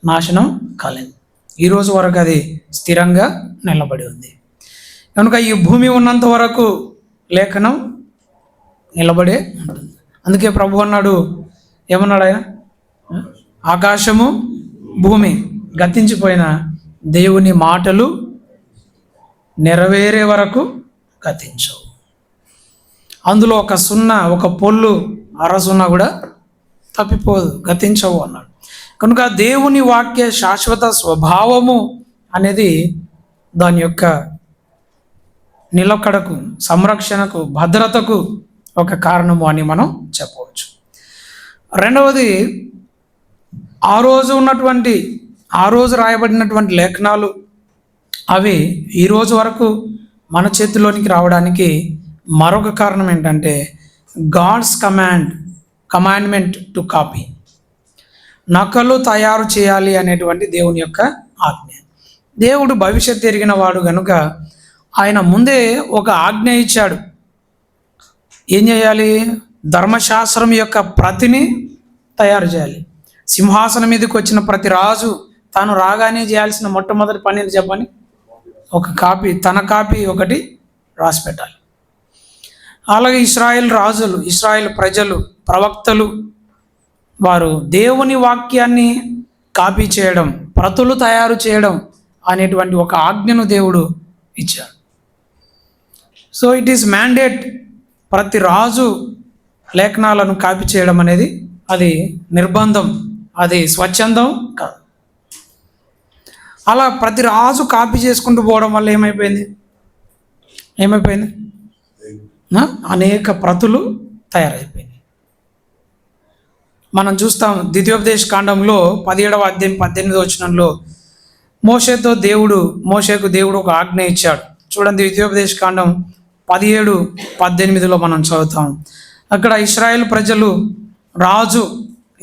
నాశనం కాలేదు. ఈరోజు వరకు అది స్థిరంగా నిలబడి ఉంది. కనుక ఈ భూమి ఉన్నంత వరకు లేఖనం నిలబడే ఉంటుంది. అందుకే ప్రభు అన్నాడు, ఏమన్నాడు ఆయన, ఆకాశము భూమి గతించిపోయిన దేవుని మాటలు నెరవేరే వరకు గతించవు. అందులో ఒక సున్నా, ఒక పొల్లు, అరసున్నా కూడా తప్పిపోదు, గతించవు అన్నాడు. కనుక దేవుని వాక్య శాశ్వత స్వభావము అనేది దాని యొక్క నిలకడకు, సంరక్షణకు, భద్రతకు ఒక కారణము అని మనం చెప్పవచ్చు. రెండవది, ఆ రోజు రాయబడినటువంటి లేఖనాలు అవి ఈరోజు వరకు మన చేతిలోనికి రావడానికి మరొక కారణం ఏంటంటే గాడ్స్ కమాండ్మెంట్ టు కాపీ. నకలు తయారు చేయాలి అనేటువంటి దేవుని యొక్క ఆజ్ఞ. దేవుడు భవిష్యత్తు ఎరిగిన వాడు కనుక ఆయన ముందే ఒక ఆజ్ఞ ఇచ్చాడు. ఏం చేయాలి? ధర్మశాస్త్రం యొక్క ప్రతిని తయారు చేయాలి. సింహాసనం మీదకి వచ్చిన ప్రతి రాజు తాను రాగానే చేయాల్సిన మొట్టమొదటి పని చెప్పని, ఒక కాపీ, తన కాపీ ఒకటి రాసి పెట్టాలి. అలాగే ఇశ్రాయేల్ రాజులు, ఇశ్రాయేల్ ప్రజలు, ప్రవక్తలు వారు దేవుని వాక్యాన్ని కాపీ చేయడం, ప్రతులు తయారు చేయడం అనేటువంటి ఒక ఆజ్ఞను దేవుడు ఇచ్చాడు. So it is mandate. ప్రతి రాజు లేఖనాలను కాపీ చేయడం అనేది అది నిర్బంధం, అది స్వచ్ఛందం కాదు. అలా ప్రతి రాజు కాపీ చేసుకుంటూ పోవడం వల్ల ఏమైపోయింది? అనేక ప్రతులు తయారైపోయినాయి. మనం చూస్తాం ద్వితీయోపదేశ కాండంలో 17వ అధ్యాయం 18వ వచనంలో మోషేకు దేవుడు ఒక ఆజ్ఞ ఇచ్చాడు. చూడండి, ద్వితీయోపదేశ కాండం 17:18లో మనం చదువుతాం. అక్కడ ఇశ్రాయేల్ ప్రజలు రాజు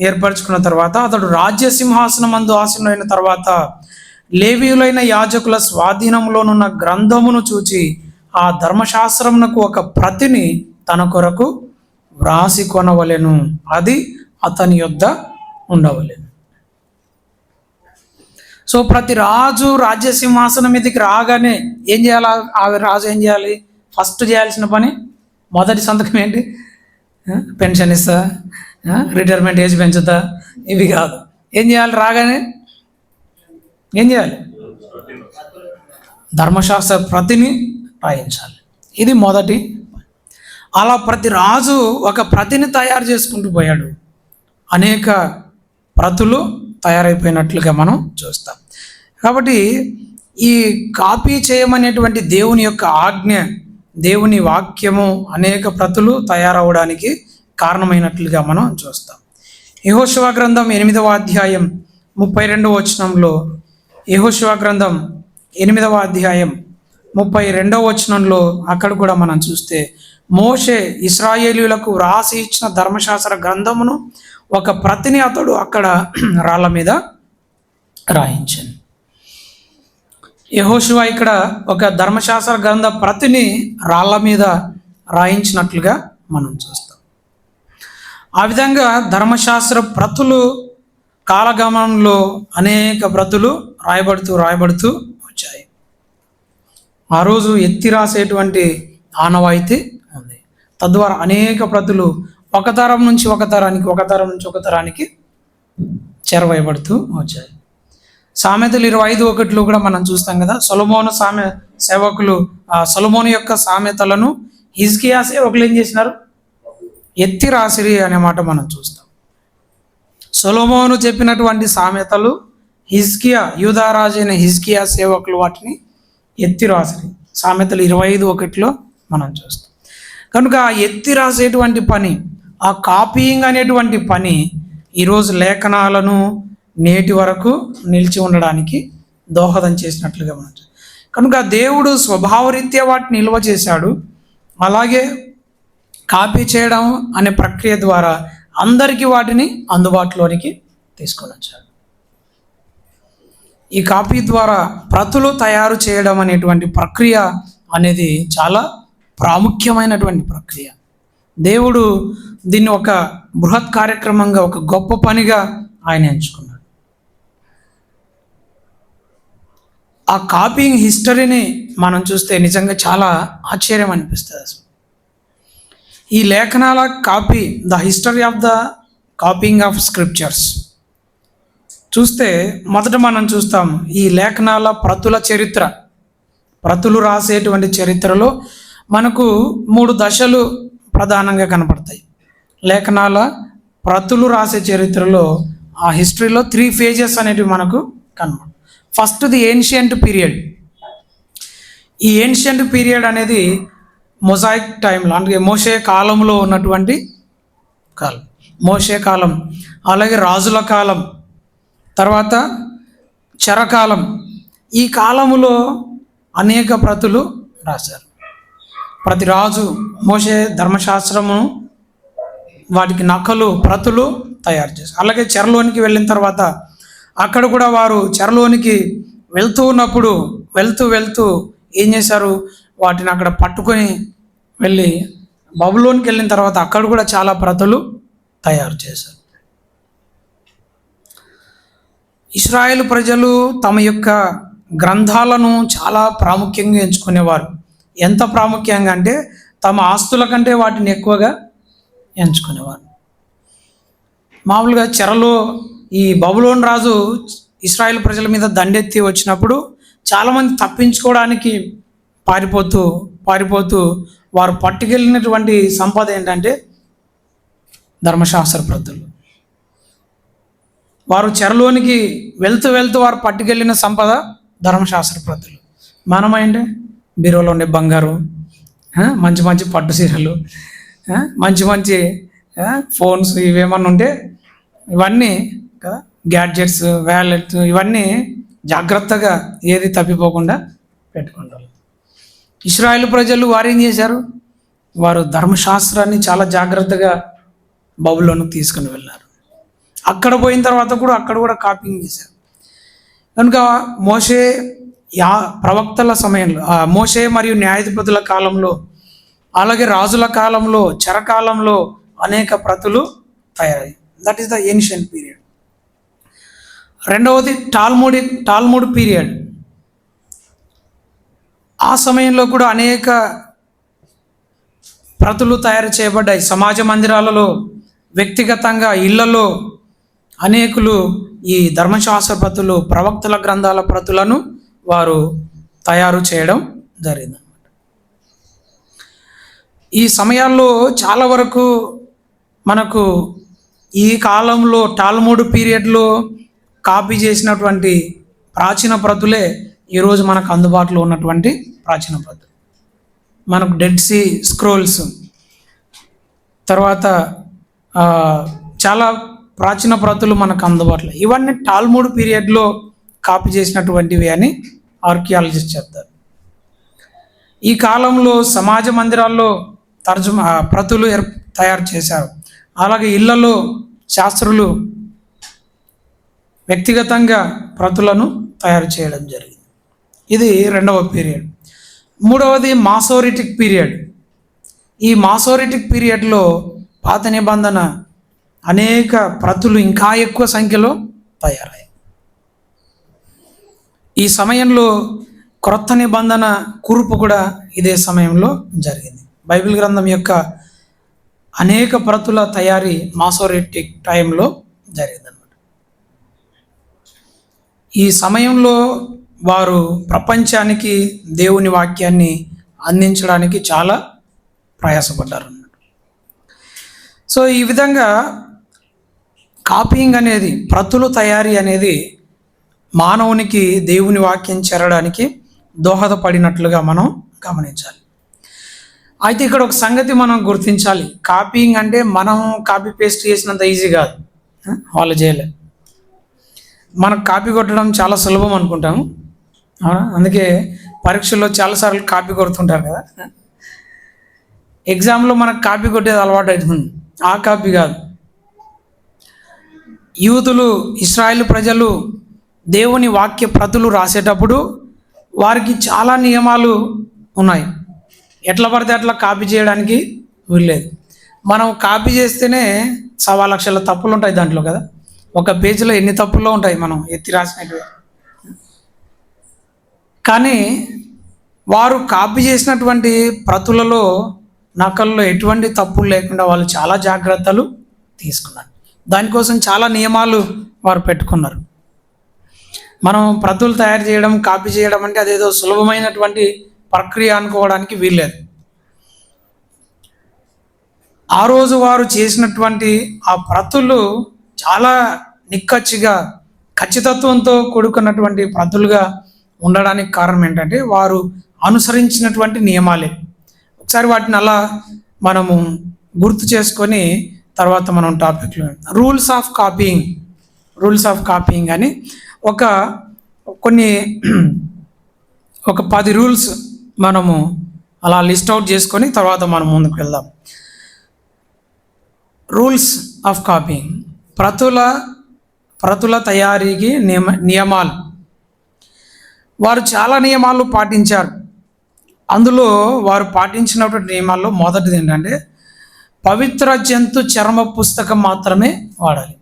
ఏర్పరచుకున్న తర్వాత, అతడు రాజ్య సింహాసనమందు ఆసీనుడైన తర్వాత లేవీయులైన యాజకుల స్వాధీనంలోనున్న గ్రంథమును చూచి ఆ ధర్మశాస్త్రమునకు ఒక ప్రతిని తన కొరకు వ్రాసి కొనవలెను, అది అతని యొద్ద ఉండవలెను. సో ప్రతి రాజు రాజ్య సింహాసనం మీదకి రాగానే ఏం చేయాలి? ఆ రాజు ఏం చేయాలి? ఫస్ట్ చేయాల్సిన పని, మొదటి సంతకం ఏంటి? పెన్షన్ ఇస్తా, రిటైర్మెంట్ ఏజ్ పెంచుతా, ఇవి కాదు. ఏం చేయాలి? రాగానే ఏం చేయాలి? ధర్మశాస్త్ర ప్రతిని రాయించాలి. ఇది మొదటి. అలా ప్రతి రాజు ఒక ప్రతిని తయారు చేసుకుంటూ పోయాడు. అనేక ప్రతులు తయారైపోయినట్లుగా మనం చూస్తాం. కాబట్టి ఈ కాపీ చేయమనేటువంటి దేవుని యొక్క ఆజ్ఞ, దేవుని వాక్యము అనేక ప్రతులు తయారవడానికి కారణమైనట్లుగా మనం చూస్తాం. యెహోషువ గ్రంథం 8వ అధ్యాయం 32వ వచనంలో, యెహోషువ గ్రంథం 8వ అధ్యాయం 32వ వచనంలో అక్కడ కూడా మనం చూస్తే, మోషే ఇశ్రాయేలీయులకు వ్రాసి ఇచ్చిన ధర్మశాస్త్ర గ్రంథమును ఒక ప్రతిని అతడు అక్కడ రాళ్ళ మీద రాయించాను. యెహోషువ ఇక్కడ ఒక ధర్మశాస్త్ర గ్రంథ ప్రతిని రాళ్ళ మీద రాయించినట్లుగా మనం చూస్తాం. ఆ విధంగా ధర్మశాస్త్ర ప్రతులు కాలగమనంలో అనేక ప్రతులు రాయబడుతూ వచ్చాయి. ఆ రోజు ఎత్తి రాసేటువంటి ఆనవాయితీ ఉంది. తద్వారా అనేక ప్రతులు ఒక తరం నుంచి ఒక తరానికి చేరవేయబడుతూ వచ్చాయి. సామెతలు 25:1 కూడా మనం చూస్తాం కదా. సొలొమోను యొక్క సామెతలను హిజ్కియా సేవకులు ఏం చేసినారు? ఎత్తి రాసిరి అనే మాట మనం చూస్తాం. సొలొమోను చెప్పినటువంటి సామెతలు యూదారాజు అయిన హిజ్కియా సేవకులు వాటిని ఎత్తి రాసిరి. సామెతలు 25:1 మనం చూస్తాం. కనుక ఆ ఎత్తి రాసేటువంటి పని, ఆ కాపీయింగ్ అనేటువంటి పని ఈరోజు లేఖనాలను నేటి వరకు నిలిచి ఉండడానికి దోహదం చేసినట్లుగా మనం. కనుక దేవుడు స్వభావరీత్యా వాటిని నిల్వ చేశాడు. అలాగే కాపీ చేయడం అనే ప్రక్రియ ద్వారా అందరికీ వాటిని అందుబాటులోనికి తీసుకొని వచ్చాడు. ఈ కాపీ ద్వారా ప్రతులు తయారు చేయడం అనేటువంటి ప్రక్రియ అనేది చాలా ప్రాముఖ్యమైనటువంటి ప్రక్రియ. దేవుడు దీన్ని ఒక బృహత్ కార్యక్రమంగా, ఒక గొప్ప పనిగా ఆయన ఎంచుకున్నాడు. ఆ కాపీయింగ్ హిస్టరీని మనం చూస్తే నిజంగా చాలా ఆశ్చర్యం అనిపిస్తుంది. అసలు ఈ లేఖనాల copy, the history of the copying of scriptures చూస్తే మొదట మనం చూస్తాం ఈ లేఖనాల ప్రతుల చరిత్ర. ప్రతులు రాసేటువంటి చరిత్రలో మనకు 3 దశలు ప్రధానంగా కనపడతాయి. లేఖనాల ప్రతులు రాసే చరిత్రలో, ఆ హిస్టరీలో 3 phases అనేటివి మనకు కనపడతాయి. First the ancient period. ఈ ఏన్షియంట్ పీరియడ్ అనేది మొజాయిక్ టైంలో, అంటే మోషే కాలంలో ఉన్నటువంటి కాలం. మోషే కాలం, అలాగే రాజుల కాలం, తర్వాత చెరకాలం. ఈ కాలములో అనేక ప్రతులు రాశారు. ప్రతి రాజు మోషే ధర్మశాస్త్రము వాటికి నకలు ప్రతులు తయారు చేశారు. అలాగే చెరలోనికి వెళ్ళిన తర్వాత అక్కడ కూడా వారు చెరలోనికి వెళ్తూ ఉన్నప్పుడు వెళ్తూ ఏం చేశారు? వాటిని అక్కడ పట్టుకొని వెళ్ళి బబులోనికి వెళ్ళిన తర్వాత అక్కడ కూడా చాలా ప్రతులు తయారు చేశారు. ఇశ్రాయేలు ప్రజలు తమ యొక్క గ్రంథాలను చాలా ప్రాముఖ్యంగా ఎంచుకునేవారు. ఎంత ప్రాముఖ్యంగా అంటే తమ ఆస్తుల కంటే వాటిని ఎక్కువగా ఎంచుకునేవారు. మామూలుగా చెరలో ఈ బబులోన్ రాజు ఇశ్రాయేలు ప్రజల మీద దండెత్తి వచ్చినప్పుడు చాలామంది తప్పించుకోవడానికి పారిపోతూ వారు పట్టుకెళ్ళినటువంటి సంపద ఏంటంటే ధర్మశాస్త్ర ప్రతులు. వారు చెరలోనికి వెళ్తూ వారు పట్టుకెళ్ళిన సంపద ధర్మశాస్త్ర ప్రతులు. మనమైంటే బీరోలో ఉండే బంగారు, మంచి పట్టు చీరలు, మంచి ఫోన్స్, ఇవేమన్నా ఉంటే ఇవన్నీ కదా, గ్యాడ్జెట్స్, వ్యాలెట్స్, ఇవన్నీ జాగ్రత్తగా ఏది తప్పిపోకుండా పెట్టుకుంటారు. ఇశ్రాయేలు ప్రజలు వారు ఏం చేశారు? వారు ధర్మశాస్త్రాన్ని చాలా జాగ్రత్తగా బబులోనికి తీసుకుని వెళ్ళారు. అక్కడ పోయిన తర్వాత కూడా అక్కడ కూడా కాపీయింగ్ చేశారు. కనుక మోషే ప్రవక్తల సమయంలో, మోషే మరియు న్యాయాధిపతుల కాలంలో, అలాగే రాజుల కాలంలో, చెరకాలంలో అనేక ప్రతులు తయారయ్యాయి. That is the ancient period. రెండవది టాల్ముడ్ పీరియడ్. ఆ సమయంలో కూడా అనేక ప్రతులు తయారు చేయబడ్డాయి. సమాజ మందిరాలలో, వ్యక్తిగతంగా ఇళ్లలో అనేకులు ఈ ధర్మశాస్త్ర ప్రతులు, ప్రవక్తల గ్రంథాల ప్రతులను వారు తయారు చేయడం జరిగింది. ఈ సమయాల్లో చాలా వరకు మనకు ఈ కాలంలో టాల్ముడ్ పీరియడ్లో కాపీ చేసినటువంటి ప్రాచీన ప్రతులే ఈరోజు మనకు అందుబాటులో ఉన్నటువంటి ప్రాచీన ప్రతులు. మనకు డెడ్ సీ స్క్రోల్స్, తర్వాత చాలా ప్రాచీన ప్రతులు మనకు అందుబాటులో. ఇవన్నీ టాల్ముడ్ పీరియడ్లో కాపీ చేసినటువంటివి అని ఆర్కియాలజిస్ట్ చెప్తారు. ఈ కాలంలో సమాజ మందిరాల్లో ప్రతులు తయారు చేశారు. అలాగే ఇళ్లలో శాస్త్రులు వ్యక్తిగతంగా ప్రతులను తయారు చేయడం జరిగింది. ఇది రెండవ పీరియడ్. మూడవది మాసోరిటిక్ పీరియడ్. ఈ మాసోరిటిక్ పీరియడ్లో పాత నిబంధన అనేక ప్రతులు ఇంకా ఎక్కువ సంఖ్యలో తయారయ్యాయి. ఈ సమయంలో క్రొత్త నిబంధన కూర్పు కూడా ఇదే సమయంలో జరిగింది. బైబిల్ గ్రంథం యొక్క అనేక ప్రతుల తయారీ మాసోరిటిక్ టైంలో జరిగిందన్నమాట. ఈ సమయంలో వారు ప్రపంచానికి దేవుని వాక్యాన్ని అందించడానికి చాలా ప్రయాసపడ్డారు అన్నమాట. సో ఈ విధంగా కాపీయింగ్ అనేది, ప్రతులు తయారీ అనేది మానవునికి దేవుని వాక్యం చేరడానికి దోహదపడినట్లుగా మనం గమనించాలి. అయితే ఇక్కడ ఒక సంగతి మనం గుర్తించాలి. కాపీయింగ్ అంటే మనం కాపీ పేస్ట్ చేసినంత ఈజీ కాదు, వాళ్ళు చేయలే. మనకు కాపీ కొట్టడం చాలా సులభం అనుకుంటాము, అందుకే పరీక్షల్లో చాలాసార్లు కాపీ కొడుతుంటారు కదా. ఎగ్జామ్లో మనకు కాపీ కొట్టేది అలవాటు అవుతుంది, ఆ కాపీ కాదు. యూదులు, ఇశ్రాయేలు ప్రజలు దేవుని వాక్య ప్రతులు రాసేటప్పుడు వారికి చాలా నియమాలు ఉన్నాయి. ఎట్లా పడితే అట్లా కాపీ చేయడానికి వీల్లేదు. మనం కాపీ చేస్తేనే 1,00,000 తప్పులు ఉంటాయి దాంట్లో కదా. ఒక పేజీలో ఎన్ని తప్పుల్లో ఉంటాయి మనం ఎత్తి రాసినట్టు. కానీ వారు కాపీ చేసినటువంటి ప్రతులలో, నకల్లో ఎటువంటి తప్పులు లేకుండా వాళ్ళు చాలా జాగ్రత్తలు తీసుకున్నారు. దానికోసం చాలా నియమాలు వారు పెట్టుకున్నారు. మనం ప్రతులు తయారు చేయడం, కాపీ చేయడం అంటే అదేదో సులభమైనటువంటి ప్రక్రియ అనుకోవడానికి వీల్లేదు. ఆ రోజు వారు చేసినటువంటి ఆ ప్రతులు చాలా నిక్కచ్చిగా, ఖచ్చితత్వంతో కూడుకున్నటువంటి ప్రతులుగా ఉండడానికి కారణం ఏంటంటే వారు అనుసరించినటువంటి నియమాలే. ఒకసారి వాటిని అలా మనము గుర్తు చేసుకొని తర్వాత మనం టాపిక్లో రూల్స్ ఆఫ్ కాపీయింగ్ అని ఒక 10 రూల్స్ మనము అలా లిస్ట్ అవుట్ చేసుకొని తర్వాత మనం ముందుకు వెళ్దాం. రూల్స్ ఆఫ్ కాపీయింగ్, ప్రతుల తయారీకి నియమాలు. వారు చాలా నియమాలు పాటించారు. అందులో వారు పాటించినటువంటి నియమాల్లో మొదటిది ఏంటంటే పవిత్ర జంతు చర్మ పుస్తకం మాత్రమే వాడాలి.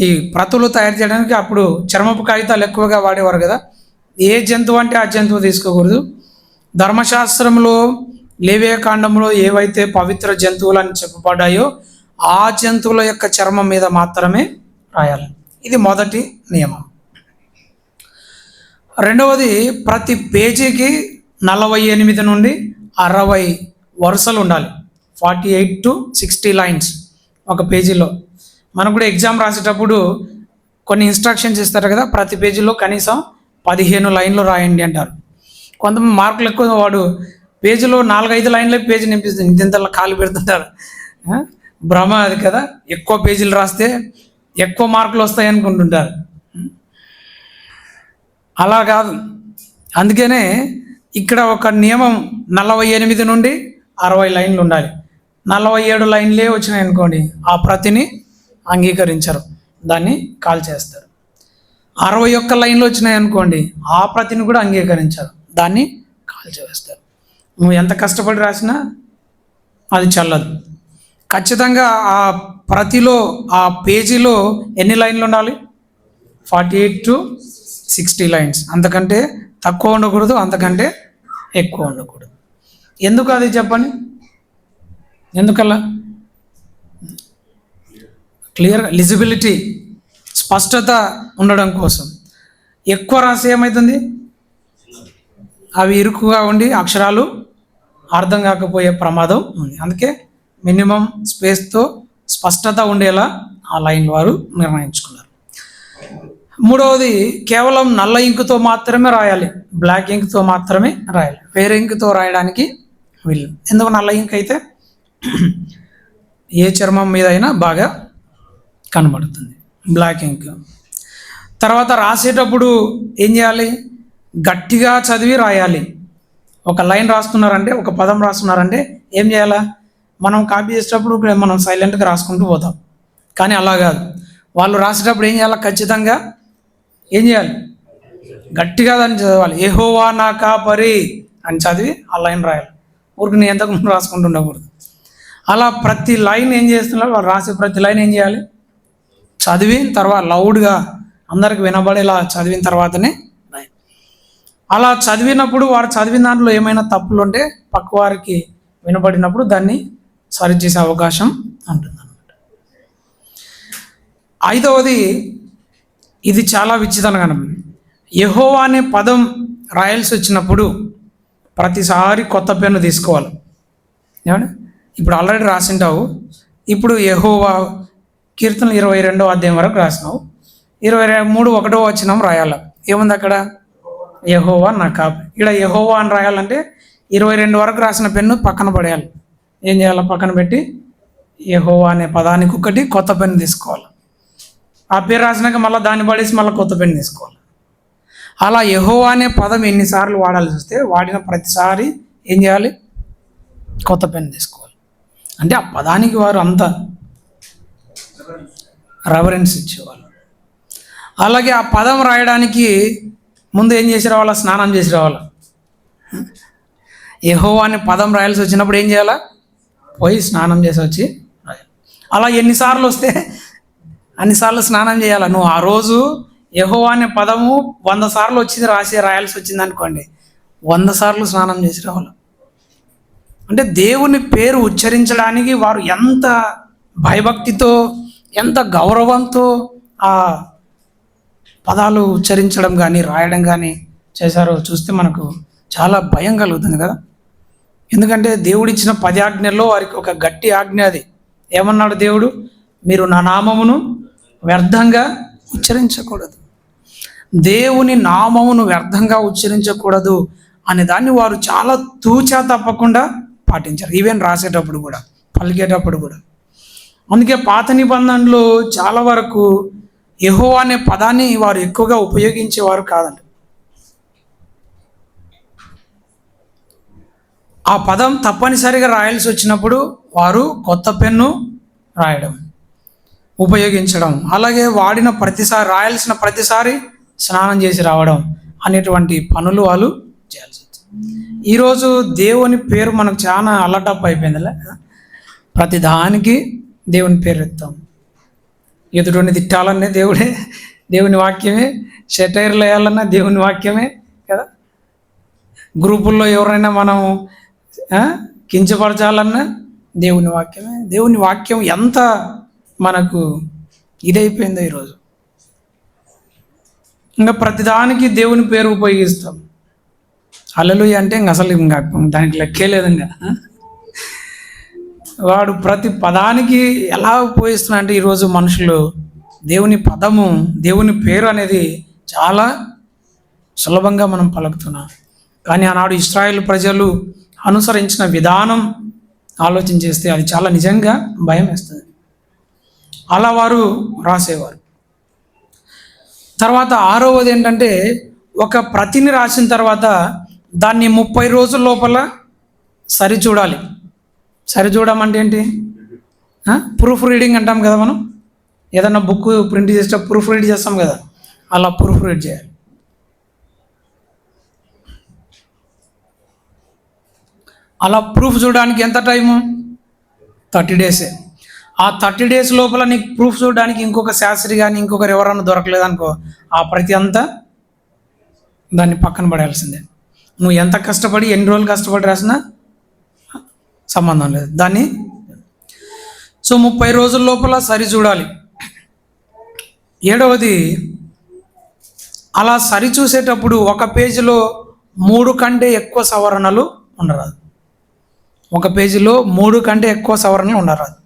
ఈ ప్రతులు తయారు చేయడానికి అప్పుడు చర్మపు కాగితాలు ఎక్కువగా వాడేవారు కదా. ఏ జంతువు అంటే ఆ జంతువు తీసుకోకూడదు. ధర్మశాస్త్రంలో, లేవియ కాండంలో ఏవైతే పవిత్ర జంతువులని చెప్పబడ్డాయో ఆ జంతువుల యొక్క చర్మం మీద మాత్రమే రాయాలి. ఇది మొదటి నియమం. రెండవది, ప్రతి పేజీకి 48 నుండి 60 వరుసలు ఉండాలి. 48 to 60 లైన్స్ ఒక పేజీలో. మనం కూడా ఎగ్జామ్ రాసేటప్పుడు కొన్ని ఇన్స్ట్రక్షన్స్ ఇస్తారు కదా, ప్రతి పేజీలో కనీసం 15 లైన్లు రాయండి అంటారు. కొంతమంది మార్కులు ఎక్కువ, వాడు పేజీలో 4-5 లైన్ల పేజీ నింపిస్తుంది, ఇంతలా ఖాళీ పెడుతుంటారు. భ్రమ అది కదా, ఎక్కువ పేజీలు రాస్తే ఎక్కువ మార్కులు వస్తాయి అనుకుంటుంటారు. అలా కాదు. అందుకనే ఇక్కడ ఒక నియమం 48 నుండి 60 లైన్లు ఉండాలి. 47 లైన్లే వచ్చినాయి అనుకోండి, ఆ ప్రతిని అంగీకరించరు, దాన్ని కాల్ చేస్తారు. 61 లైన్లు వచ్చినాయి అనుకోండి, ఆ ప్రతిని కూడా అంగీకరించరు, దాన్ని కాల్ చేస్తారు. నువ్వు ఎంత కష్టపడి రాసినా అది చల్లదు. ఖచ్చితంగా ఆ ప్రతిలో ఆ పేజీలో ఎన్ని లైన్లు ఉండాలి? 48 to 60 లైన్స్. అంతకంటే తక్కువ ఉండకూడదు, అంతకంటే ఎక్కువ ఉండకూడదు. ఎందుకు అది చెప్పండి? ఎందుకలా? క్లియర్గా లిజిబిలిటీ, స్పష్టత ఉండడం కోసం. ఎక్కువ రాసి ఏమవుతుంది? అవి ఇరుకుగా ఉండి అక్షరాలు అర్థం కాకపోయే ప్రమాదం ఉంది. అందుకే మినిమం స్పేస్తో స్పష్టత ఉండేలా ఆ లైన్ వారు నిర్ణయించుకున్నారు. మూడవది, కేవలం నల్ల ఇంకుతో మాత్రమే రాయాలి, బ్లాక్ ఇంక్తో మాత్రమే రాయాలి. వేరే ఇంకుతో రాయడానికి వీళ్ళు. ఎందుకు? నల్ల ఇంక్ అయితే ఏ చర్మం మీద అయినా బాగా కనబడుతుంది. Black ink. తర్వాత రాసేటప్పుడు ఏం చేయాలి? గట్టిగా చదివి రాయాలి. ఒక లైన్ రాస్తున్నారంటే, ఒక పదం రాస్తున్నారంటే ఏం చేయాలా? మనం కాపీ చేసేటప్పుడు మనం సైలెంట్గా రాసుకుంటూ పోతాం. కానీ అలా కాదు. వాళ్ళు రాసేటప్పుడు ఏం చేయాలి? ఖచ్చితంగా ఏం చేయాలి? గట్టిగా దాన్ని చదవాలి. యెహోవా నా కాపరి అని చదివి ఆ లైన్ రాయాలి. ఊరికి నేను ఎంతకు రాసుకుంటూ ఉండకూడదు. అలా ప్రతి లైన్ ఏం చేస్తున్నారు? వాళ్ళు రాసే ప్రతి లైన్ ఏం చేయాలి? చదివిన తర్వాత లౌడ్గా అందరికి వినబడేలా చదివిన తర్వాతనే రాయాలి. అలా చదివినప్పుడు వారు చదివిన దాంట్లో ఏమైనా తప్పులు ఉంటే పక్క వారికి వినబడినప్పుడు దాన్ని సరిచేసే అవకాశం ఉంటుంది అన్నమాట. ఐదవది, ఇది చాలా విచిత్రంగా కనబడింది. యెహోవా అనే పదం రాయాల్సి వచ్చినప్పుడు ప్రతిసారి కొత్త పెన్ను తీసుకోవాలి. ఏమండి? ఇప్పుడు ఆల్రెడీ రాసింటావు. ఇప్పుడు యెహోవా కీర్తనలు 22వ అధ్యాయం వరకు రాసినావు. 23:1 వచనం రాయాలి. ఏముంది అక్కడ? యెహోవా నా కాపరి. ఇక్కడ యెహోవా అని రాయాలంటే 22 వరకు రాసిన పెన్ను పక్కన పడేయాలి. ఏం చేయాలి? పక్కన పెట్టి యెహోవా అనే పదానికి ఒకటి కొత్త పెన్ను తీసుకోవాలి. ఆ పేరు రాసినాక మళ్ళీ దాన్ని పడేసి మళ్ళీ కొత్త పెన్ను తీసుకోవాలి. అలా యెహోవా అనే పదం ఎన్నిసార్లు వాడాల్సి వస్తే వాడిన ప్రతిసారి ఏం చేయాలి? కొత్త పెన్ను తీసుకోవాలి. అంటే ఆ పదానికి వారు అంత రెఫరెన్స్ ఇచ్చేవాళ్ళు. అలాగే ఆ పదం రాయడానికి ముందు ఏం చేసి రావాలా? స్నానం చేసి రావాలా. యెహోవా అనే పదం రాయాల్సి వచ్చినప్పుడు ఏం చేయాలా? పోయి స్నానం చేసి వచ్చి రాయాలి. అలా ఎన్నిసార్లు వస్తే అన్నిసార్లు స్నానం చేయాలి. నువ్వు ఆ రోజు యెహోవా అనే పదము 100 సార్లు వచ్చింది రాయాల్సి వచ్చింది అనుకోండి, 100 సార్లు స్నానం చేసి రావాలి. అంటే దేవుని పేరు ఉచ్చరించడానికి వారు ఎంత భయభక్తితో, ఎంత గౌరవంతో ఆ పదాలు ఉచ్చరించడం కానీ రాయడం కానీ చేశారో చూస్తే మనకు చాలా భయం కలుగుతుంది కదా. ఎందుకంటే దేవుడిచ్చిన 10 ఆజ్ఞల్లో వారికి ఒక గట్టి ఆజ్ఞ అది. ఏమన్నాడు దేవుడు? మీరు నా నామమును వ్యర్థంగా ఉచ్చరించకూడదు. దేవుని నామమును వ్యర్థంగా ఉచ్చరించకూడదు అనే దాన్ని వారు చాలా తూచా తప్పకుండా పాటించారు. ఈవెన్ రాసేటప్పుడు కూడా, పలికేటప్పుడు కూడా. అందుకే పాత నిబంధనలో చాలా వరకు యెహోవా అనే పదాన్ని వారు ఎక్కువగా ఉపయోగించేవారు కాదండి. ఆ పదం తప్పనిసరిగా రాయాల్సి వచ్చినప్పుడు వారు కొత్త పెన్ను రాయడం, ఉపయోగించడం, అలాగే వాడిన ప్రతిసారి రాయాల్సిన ప్రతిసారి స్నానం చేసి రావడం అనేటువంటి పనులు వాళ్ళు చేయాల్సి వచ్చింది. ఈరోజు దేవుని పేరు మనకు చాలా అలటప్ అయిపోయిందిలే. ప్రతి దానికి దేవుని పేరు ఎత్తాం. ఎదుటిని తిట్టాలన్నా దేవుని వాక్యమే, సెటైర్లు వేయాలన్నా దేవుని వాక్యమే కదా. గ్రూపుల్లో ఎవరైనా మనం కించపరచాలన్నా దేవుని వాక్యమే. దేవుని వాక్యం ఎంత మనకు ఇదైపోయిందో ఈరోజు. ఇంకా ప్రతిదానికి దేవుని పేరు ఉపయోగిస్తాం. హల్లెలూయా అంటే ఇంక అసలు ఇంకా దానికి లెక్కే లేదు. ఇంకా వాడు ప్రతి పదానికి ఎలా ఉపయోగిస్తున్నా అంటే ఈరోజు మనుషులు దేవుని పదము, దేవుని పేరు అనేది చాలా సులభంగా మనం పలుకుతున్నాం. కానీ ఆనాడు ఇశ్రాయేల్ ప్రజలు అనుసరించిన విధానం ఆలోచన చేస్తే అది చాలా నిజంగా భయం వేస్తుంది. అలా వారు రాసేవారు. తర్వాత 6వది ఏంటంటే, ఒక ప్రతిని రాసిన తర్వాత దాన్ని 30 రోజుల లోపల సరిచూడాలి. సరిచూడమంటే ఏంటి? ప్రూఫ్ రీడింగ్ అంటాం కదా. మనం ఏదన్నా బుక్ ప్రింట్ చేసేటప్పుడు ప్రూఫ్ రీడ్ చేస్తాం కదా, అలా ప్రూఫ్ రీడ్ చేయాలి. అలా ప్రూఫ్ చూడడానికి ఎంత టైము? 30 డేసే. ఆ 30 days లోపల నీకు ప్రూఫ్ చూడడానికి ఇంకొక శాస్త్రి కానీ ఇంకొకరు ఎవరన్నా దొరకలేదనుకో, ఆ ప్రతి అంతా దాన్ని పక్కన పడేయాల్సిందే. నువ్వు ఎంత కష్టపడి ఎన్ని రోజులు కష్టపడి రాసినా సంబంధం లేదు దాన్ని. సో 30 రోజుల లోపల సరి చూడాలి. 7వది, అలా సరి చూసేటప్పుడు ఒక పేజీలో 3 కంటే ఎక్కువ సవరణలు ఉండరాదు. ఒక పేజీలో 3 కంటే ఎక్కువ సవరణలు ఉండరాదు.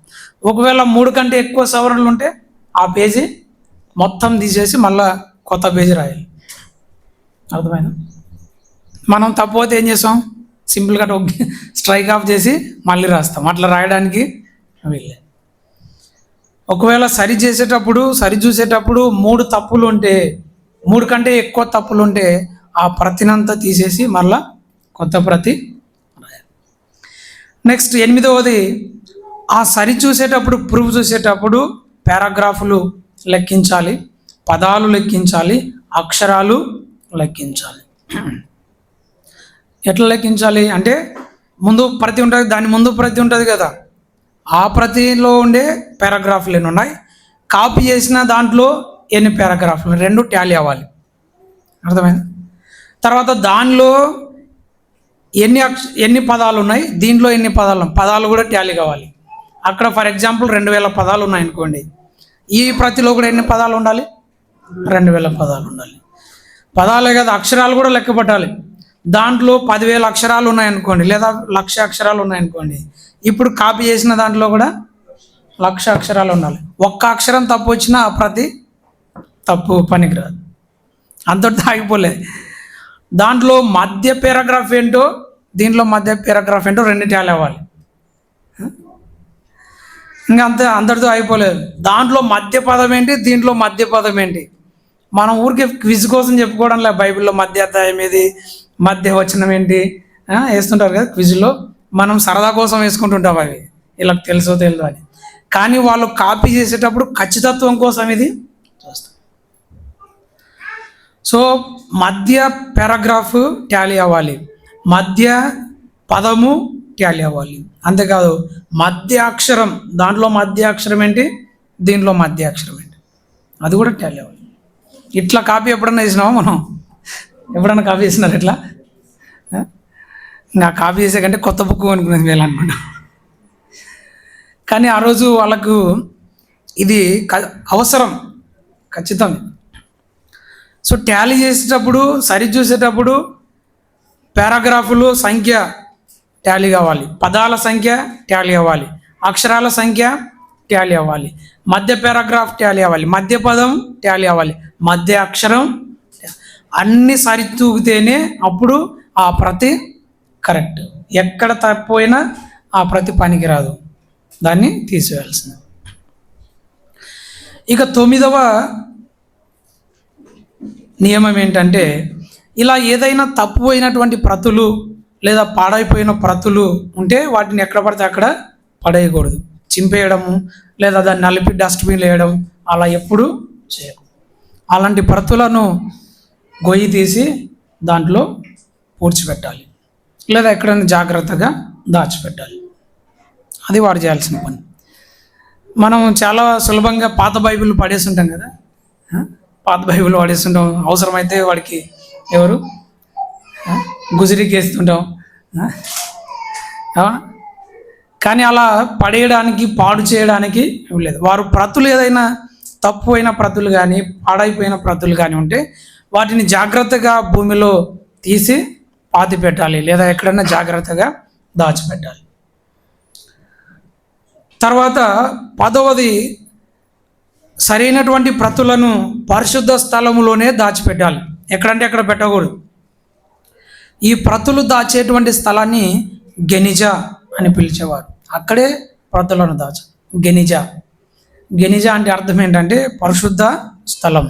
ఒకవేళ 3 కంటే ఎక్కువ సవరణలు ఉంటే ఆ పేజీ మొత్తం తీసేసి మళ్ళీ కొత్త పేజీ రాయాలి. అర్థమైందా? మనం తప్పపోతే ఏం చేస్తాం, సింపుల్గా స్ట్రైక్ ఆఫ్ చేసి మళ్ళీ రాస్తాం. అట్లా రాయడానికి వీళ్ళే. ఒకవేళ సరి చూసేటప్పుడు 3 తప్పులు ఉంటే, 3 కంటే ఎక్కువ తప్పులు ఉంటే ఆ ప్రతినంతా తీసేసి మళ్ళా కొత్త ప్రతి రాయాలి. నెక్స్ట్ 8వది, ఆ సరి చూసేటప్పుడు ప్రూఫ్ చూసేటప్పుడు పారాగ్రాఫ్లు లెక్కించాలి, పదాలు లెక్కించాలి, అక్షరాలు లెక్కించాలి. ఎట్లా లెక్కించాలి అంటే, ముందు ప్రతి ఉంటుంది, దాని ముందు ప్రతి ఉంటుంది కదా, ఆ ప్రతిలో ఉండే పారాగ్రాఫ్లు ఎన్ని ఉన్నాయి, కాపీ చేసిన దాంట్లో ఎన్ని పారాగ్రాఫ్లు, 2 టాలీ అవ్వాలి. అర్థమైంది? తర్వాత దానిలో ఎన్ని పదాలు ఉన్నాయి, దీంట్లో ఎన్ని పదాలు ఉన్నాయి, పదాలు కూడా టాలీ కావాలి. అక్కడ ఫర్ ఎగ్జాంపుల్ 2000 పదాలు ఉన్నాయనుకోండి, ఈ ప్రతిలో కూడా ఎన్ని పదాలు ఉండాలి, 2000 పదాలు ఉండాలి. పదాలే కదా, అక్షరాలు కూడా లెక్క పట్టాలి. దాంట్లో 10,000 అక్షరాలు ఉన్నాయనుకోండి, లేదా 1,00,000 అక్షరాలు ఉన్నాయనుకోండి, ఇప్పుడు కాపీ చేసిన దాంట్లో కూడా 1,00,000 అక్షరాలు ఉండాలి. ఒక్క అక్షరం తప్పు వచ్చినా ఆ ప్రతి తప్పు పనికిరాదు. అంతటితో ఆగిపోలేదు. దాంట్లో మధ్య పారాగ్రాఫ్ ఏంటో, దీంట్లో మధ్య పారాగ్రాఫ్ ఏంటో 2 టాలీ అవ్వాలి. ఇంకా అంతటితో అయిపోలేదు. దాంట్లో మధ్య పదం ఏంటి, దీంట్లో మధ్య పదం ఏంటి. మనం ఊరికే క్విజ్ కోసం చెప్పుకోవడం లేదు. బైబిల్లో మధ్య అధ్యాయం ఏది, మధ్య వచనం ఏంటి వేస్తుంటారు కదా క్విజ్లో. మనం సరదా కోసం వేసుకుంటుంటాం అవి, ఇలా తెలుసో తెలియదు అని. కానీ వాళ్ళు కాపీ చేసేటప్పుడు ఖచ్చితత్వం కోసం ఇది చూస్తాం. సో మధ్య పారాగ్రాఫ్ టాలీ అవ్వాలి, మధ్య పదము టాలీ అవ్వాలి. అంతేకాదు మధ్య అక్షరం, దాంట్లో మధ్య అక్షరం ఏంటి, దీంట్లో మధ్య అక్షరం ఏంటి, అది కూడా టాలీ అవ్వాలి. ఇట్లా కాపీ ఎప్పుడన్నా చేసినావా మనం? ఎప్పుడన్నా కాపీ చేసినారు ఇట్లా? ఇంకా కాపీ చేసే కంటే కొత్త బుక్ అనుకునేది మేలు అనుకుంటా. కానీ ఆ రోజు వాళ్ళకు ఇది అవసరం, ఖచ్చితం. సో టాలీ చేసేటప్పుడు, సరి చూసేటప్పుడు పారాగ్రాఫులు సంఖ్య టాలీ కావాలి, పదాల సంఖ్య టాలీ అవ్వాలి, అక్షరాల సంఖ్య టాలీ అవ్వాలి, మధ్య పారాగ్రాఫ్ టాలీ అవ్వాలి, మధ్య పదం టాలీ అవ్వాలి, మధ్య అక్షరం, అన్ని సరితూగితేనే అప్పుడు ఆ ప్రతి కరెక్ట్. ఎక్కడ తప్పిపోయినా ఆ ప్రతి పనికిరాదు, దాన్ని తీసివేయాల్సింది. ఇక 9వ నియమం ఏంటంటే, ఇలా ఏదైనా తప్పుపోయినటువంటి ప్రతులు లేదా పాడైపోయిన ప్రతులు ఉంటే వాటిని ఎక్కడ పడితే అక్కడ పడేయకూడదు. చింపేయడము లేదా దాన్ని నలిపి డస్ట్బిన్లో వేయడం అలా ఎప్పుడు చేయకూడదు. అలాంటి ప్రతులను గొయ్యి తీసి దాంట్లో పూడ్చిపెట్టాలి, లేదా ఎక్కడైనా జాగ్రత్తగా దాచిపెట్టాలి. అది వాడు చేయాల్సిన పని. మనం చాలా సులభంగా పాత బైబిల్ పడేస్తుంటాం కదా, పాత బైబిల్ పడేస్తుంటాం. అవసరమైతే వాడికి ఎవరు గుజరీకి వేస్తుంటాం. కానీ అలా పడేయడానికి, పాడు చేయడానికి లేదు. వారు ప్రతులు ఏదైనా తప్పు అయిన ప్రతులు కానీ పాడైపోయిన ప్రతులు కానీ ఉంటే వాటిని జాగ్రత్తగా భూమిలో తీసి పాతి పెట్టాలి, లేదా ఎక్కడైనా జాగ్రత్తగా దాచిపెట్టాలి. తర్వాత 10వది, సరైనటువంటి ప్రతులను పరిశుద్ధ స్థలములోనే దాచిపెట్టాలి. ఎక్కడంటే అక్కడ పెట్టకూడదు. ఈ ప్రతులు దాచేటువంటి స్థలాన్ని గెనిజా అని పిలిచేవారు. అక్కడే ప్రతులను దాచాలి. గెనిజా అంటే అర్థం ఏంటంటే పరిశుద్ధ స్థలం.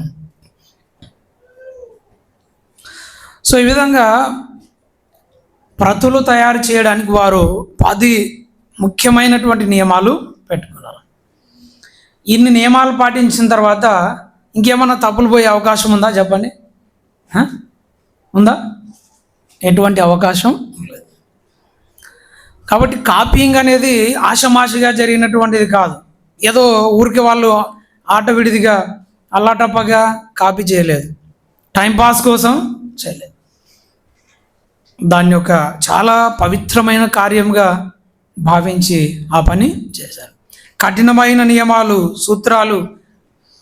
సో ఈ విధంగా ప్రతులు తయారు చేయడానికి వారు 10 ముఖ్యమైనటువంటి నియమాలు పెట్టుకున్నారు. ఇన్ని నియమాలు పాటించిన తర్వాత ఇంకేమన్నా తప్పులు పోయే అవకాశం ఉందా చెప్పండి? ఉందా? ఎటువంటి అవకాశం లేదు. కాబట్టి కాపీయింగ్ అనేది ఆషమాషిగా జరిగినటువంటిది కాదు. ఏదో ఊరికి వాళ్ళు ఆట విడిదిగా అల్లాటప్పగా కాపీ చేయలేదు, టైంపాస్ కోసం చేయలేదు. దాన్ని ఒక చాలా పవిత్రమైన కార్యంగా భావించి ఆ పని చేశారు. కఠినమైన నియమాలు, సూత్రాలు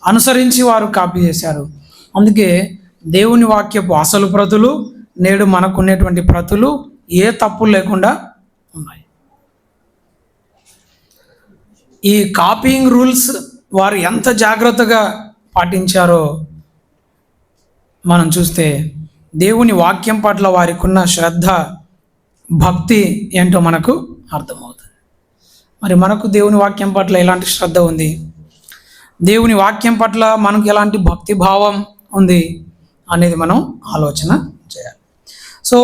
అనుసరించి వారు కాపీ చేశారు. అందుకే దేవుని వాక్యపు అసలు ప్రతులు, నేడు మనకున్నటువంటి ప్రతులు ఏ తప్పులు లేకుండా ఉన్నాయి. ఈ కాపీయింగ్ రూల్స్ వారు ఎంత జాగ్రత్తగా పాటించారో మనం చూస్తే దేవుని వాక్యం పట్ల వారికి ఉన్న శ్రద్ధ, భక్తి ఏంటో మనకు అర్థమవుతుంది. మరి మనకు దేవుని వాక్యం పట్ల ఎలాంటి శ్రద్ధ ఉంది, దేవుని వాక్యం పట్ల మనకు ఎలాంటి భక్తి భావం ఉంది అనేది మనం ఆలోచన చేయాలి. సో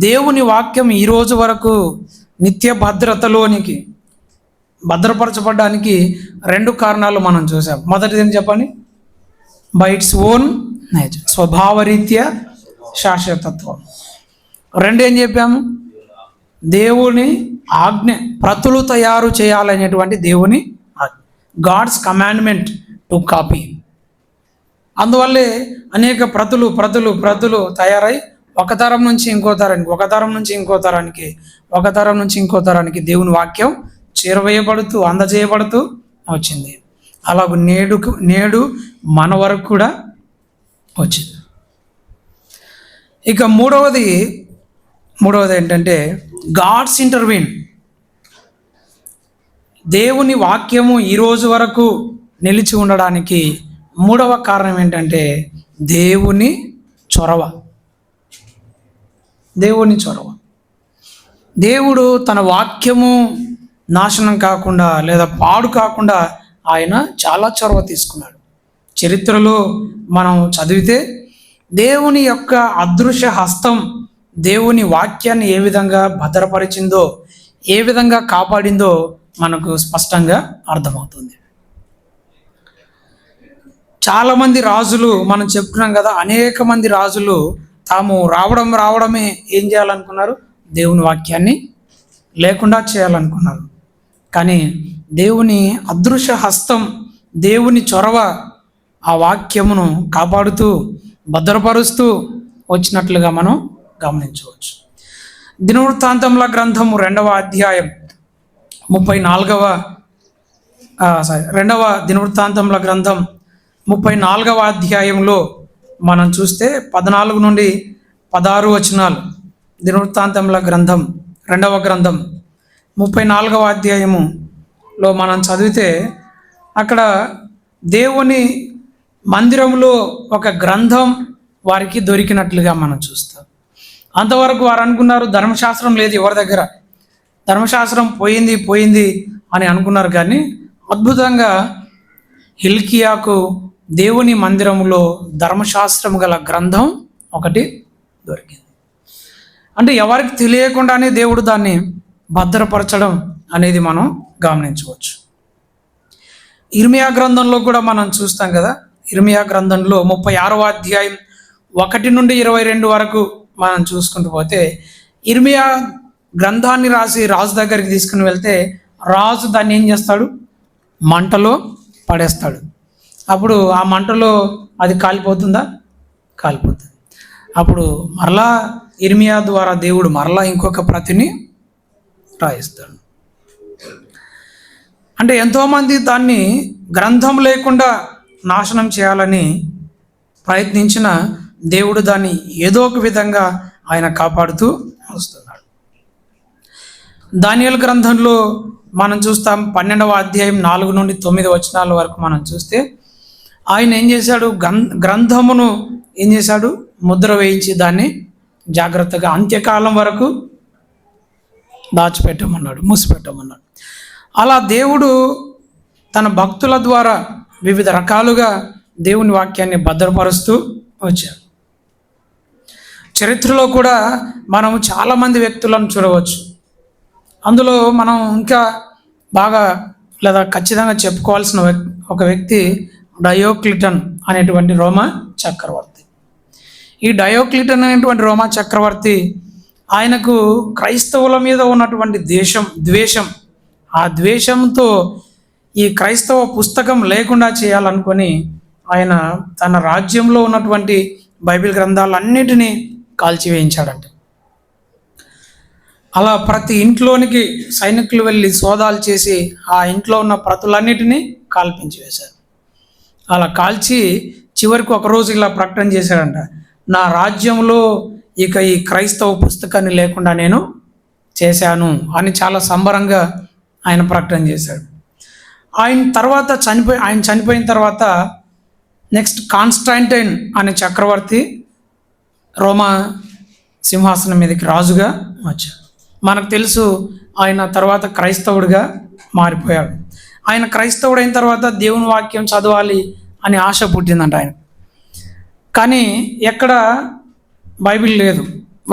దేవుని వాక్యం ఈరోజు వరకు నిత్య భద్రతలోనికి భద్రపరచబడడానికి 2 కారణాలు మనం చూసాం. మొదటిది ఏం చెప్పండి? బై ఇట్స్ ఓన్ నేచర్, స్వభావరీత్యా శాశ్వతత్వం. 2 ఏం చెప్పాము? దేవుని ఆజ్ఞ, ప్రతులు తయారు చేయాలనేటువంటి దేవుని ఆజ్ఞ, గాడ్స్ కమాండ్మెంట్ టు కాపీ. అందువల్లే అనేక ప్రతులు తయారై ఒక తరం నుంచి ఇంకో తరానికి, ఒక తరం నుంచి ఇంకో తరానికి, ఒక తరం నుంచి ఇంకో తరానికి దేవుని వాక్యం చేరవేయబడుతూ అందజేయబడుతూ వచ్చింది. అలాగ నేడు మన వరకు కూడా వచ్చింది. ఇక మూడవది ఏంటంటే గాడ్స్ ఇంటర్వీన్. దేవుని వాక్యము ఈరోజు వరకు నిలిచి ఉండడానికి 3వ కారణం ఏంటంటే దేవుని చొరవ. దేవుడు తన వాక్యము నాశనం కాకుండా లేదా పాడు కాకుండా ఆయన చాలా చొరవ తీసుకున్నాడు. చరిత్రలో మనం చదివితే దేవుని యొక్క అదృశ్య హస్తం దేవుని వాక్యాన్ని ఏ విధంగా భద్రపరిచిందో, ఏ విధంగా కాపాడిందో మనకు స్పష్టంగా అర్థమవుతుంది. చాలామంది రాజులు మనం చెప్పుకున్నాం కదా, అనేక మంది రాజులు తాము రావడమే ఏం చేయాలనుకున్నారు? దేవుని వాక్యాన్ని లేకుండా చేయాలనుకున్నారు. కానీ దేవుని అదృశ్య హస్తం, దేవుని చొరవ ఆ వాక్యమును కాపాడుతూ భద్రపరుస్తూ వచ్చినట్లుగా మనం గమనించవచ్చు. దినవృత్తాంతముల గ్రంథము 2వ అధ్యాయం 34వ రెండవ దినవృత్తాంతముల గ్రంథం 34వ అధ్యాయంలో మనం చూస్తే 14 నుండి 16 వచనాలు. దినవృత్తాంతముల గ్రంథం 2వ గ్రంథం 34వ అధ్యాయములో మనం చదివితే అక్కడ దేవుని మందిరంలో ఒక గ్రంథం వారికి దొరికినట్లుగా మనం చూస్తాం. అంతవరకు వారు అనుకున్నారు ధర్మశాస్త్రం లేదు ఎవరి దగ్గర, ధర్మశాస్త్రం పోయింది అని అనుకున్నారు. కానీ అద్భుతంగా హిల్కియాకు దేవుని మందిరంలో ధర్మశాస్త్రం గల గ్రంథం ఒకటి దొరికింది. అంటే ఎవరికి తెలియకుండానే దేవుడు దాన్ని భద్రపరచడం అనేది మనం గమనించవచ్చు. ఇర్మియా గ్రంథంలో కూడా మనం చూస్తాం కదా. ఇర్మియా గ్రంథంలో 36వ అధ్యాయం 1 నుండి 22 వరకు మనం చూసుకుంటూ పోతే, ఇర్మియా గ్రంథాన్ని రాసి రాజు దగ్గరికి తీసుకుని వెళ్తే రాజు దాన్ని ఏం చేస్తాడు? మంటలో పడేస్తాడు. అప్పుడు ఆ మంటలో అది కాలిపోతుందా? కాలిపోతుంది. అప్పుడు మరలా ఇర్మియా ద్వారా దేవుడు మరలా ఇంకొక ప్రతిని రాయిస్తాడు. అంటే ఎంతోమంది దాన్ని గ్రంథం లేకుండా నాశనం చేయాలని ప్రయత్నించిన దేవుడు దాన్ని ఏదో ఒక విధంగా ఆయన కాపాడుతూ వస్తున్నాడు. దానియేలు గ్రంథంలో మనం చూస్తాం 12వ అధ్యాయం 4 నుండి 9 వచనాల వరకు మనం చూస్తే ఆయన ఏం చేశాడు? గ్రంథమును ఏం చేశాడు? ముద్ర వేయించి దాన్ని జాగ్రత్తగా అంత్యకాలం వరకు దాచిపెట్టమన్నాడు, మూసిపెట్టమన్నాడు. అలా దేవుడు తన భక్తుల ద్వారా వివిధ రకాలుగా దేవుని వాక్యాన్ని భద్రపరుస్తూ వచ్చాడు. చరిత్రలో కూడా మనం చాలామంది వ్యక్తులను చూడవచ్చు. అందులో మనం ఇంకా బాగా లేదా ఖచ్చితంగా చెప్పుకోవాల్సిన ఒక వ్యక్తి డయోక్లిటన్ అనేటువంటి రోమా చక్రవర్తి. ఈ డయోక్లిటన్ అనేటువంటి రోమా చక్రవర్తి ఆయనకు క్రైస్తవుల మీద ఉన్నటువంటి ద్వేషం, ఆ ద్వేషంతో ఈ క్రైస్తవ పుస్తకం లేకుండా చేయాలనుకొని ఆయన తన రాజ్యంలో ఉన్నటువంటి బైబిల్ గ్రంథాలన్నిటినీ కాల్చివేయించాడంట. అలా ప్రతి ఇంట్లోనికి సైనికులు వెళ్ళి సోదాలు చేసి ఆ ఇంట్లో ఉన్న ప్రతులన్నిటినీ కాల్పించి వేశారు. అలా కాల్చి చివరికి ఒకరోజు ఇలా ప్రకటన చేశాడంట, నా రాజ్యంలో ఇక ఈ క్రైస్తవ పుస్తకాన్ని లేకుండా నేను చేశాను అని చాలా సంబరంగా ఆయన ప్రకటన చేశాడు. ఆయన చనిపోయిన తర్వాత నెక్స్ట్ కాన్స్టాంటైన్ అనే చక్రవర్తి రోమా సింహాసనం మీదకి రాజుగా వచ్చాడు. మనకు తెలుసు ఆయన తర్వాత క్రైస్తవుడిగా మారిపోయాడు. ఆయన క్రైస్తవుడు అయిన తర్వాత దేవుని వాక్యం చదవాలి అని ఆశ పుట్టిందంట ఆయన. కానీ ఎక్కడ బైబిల్ లేదు,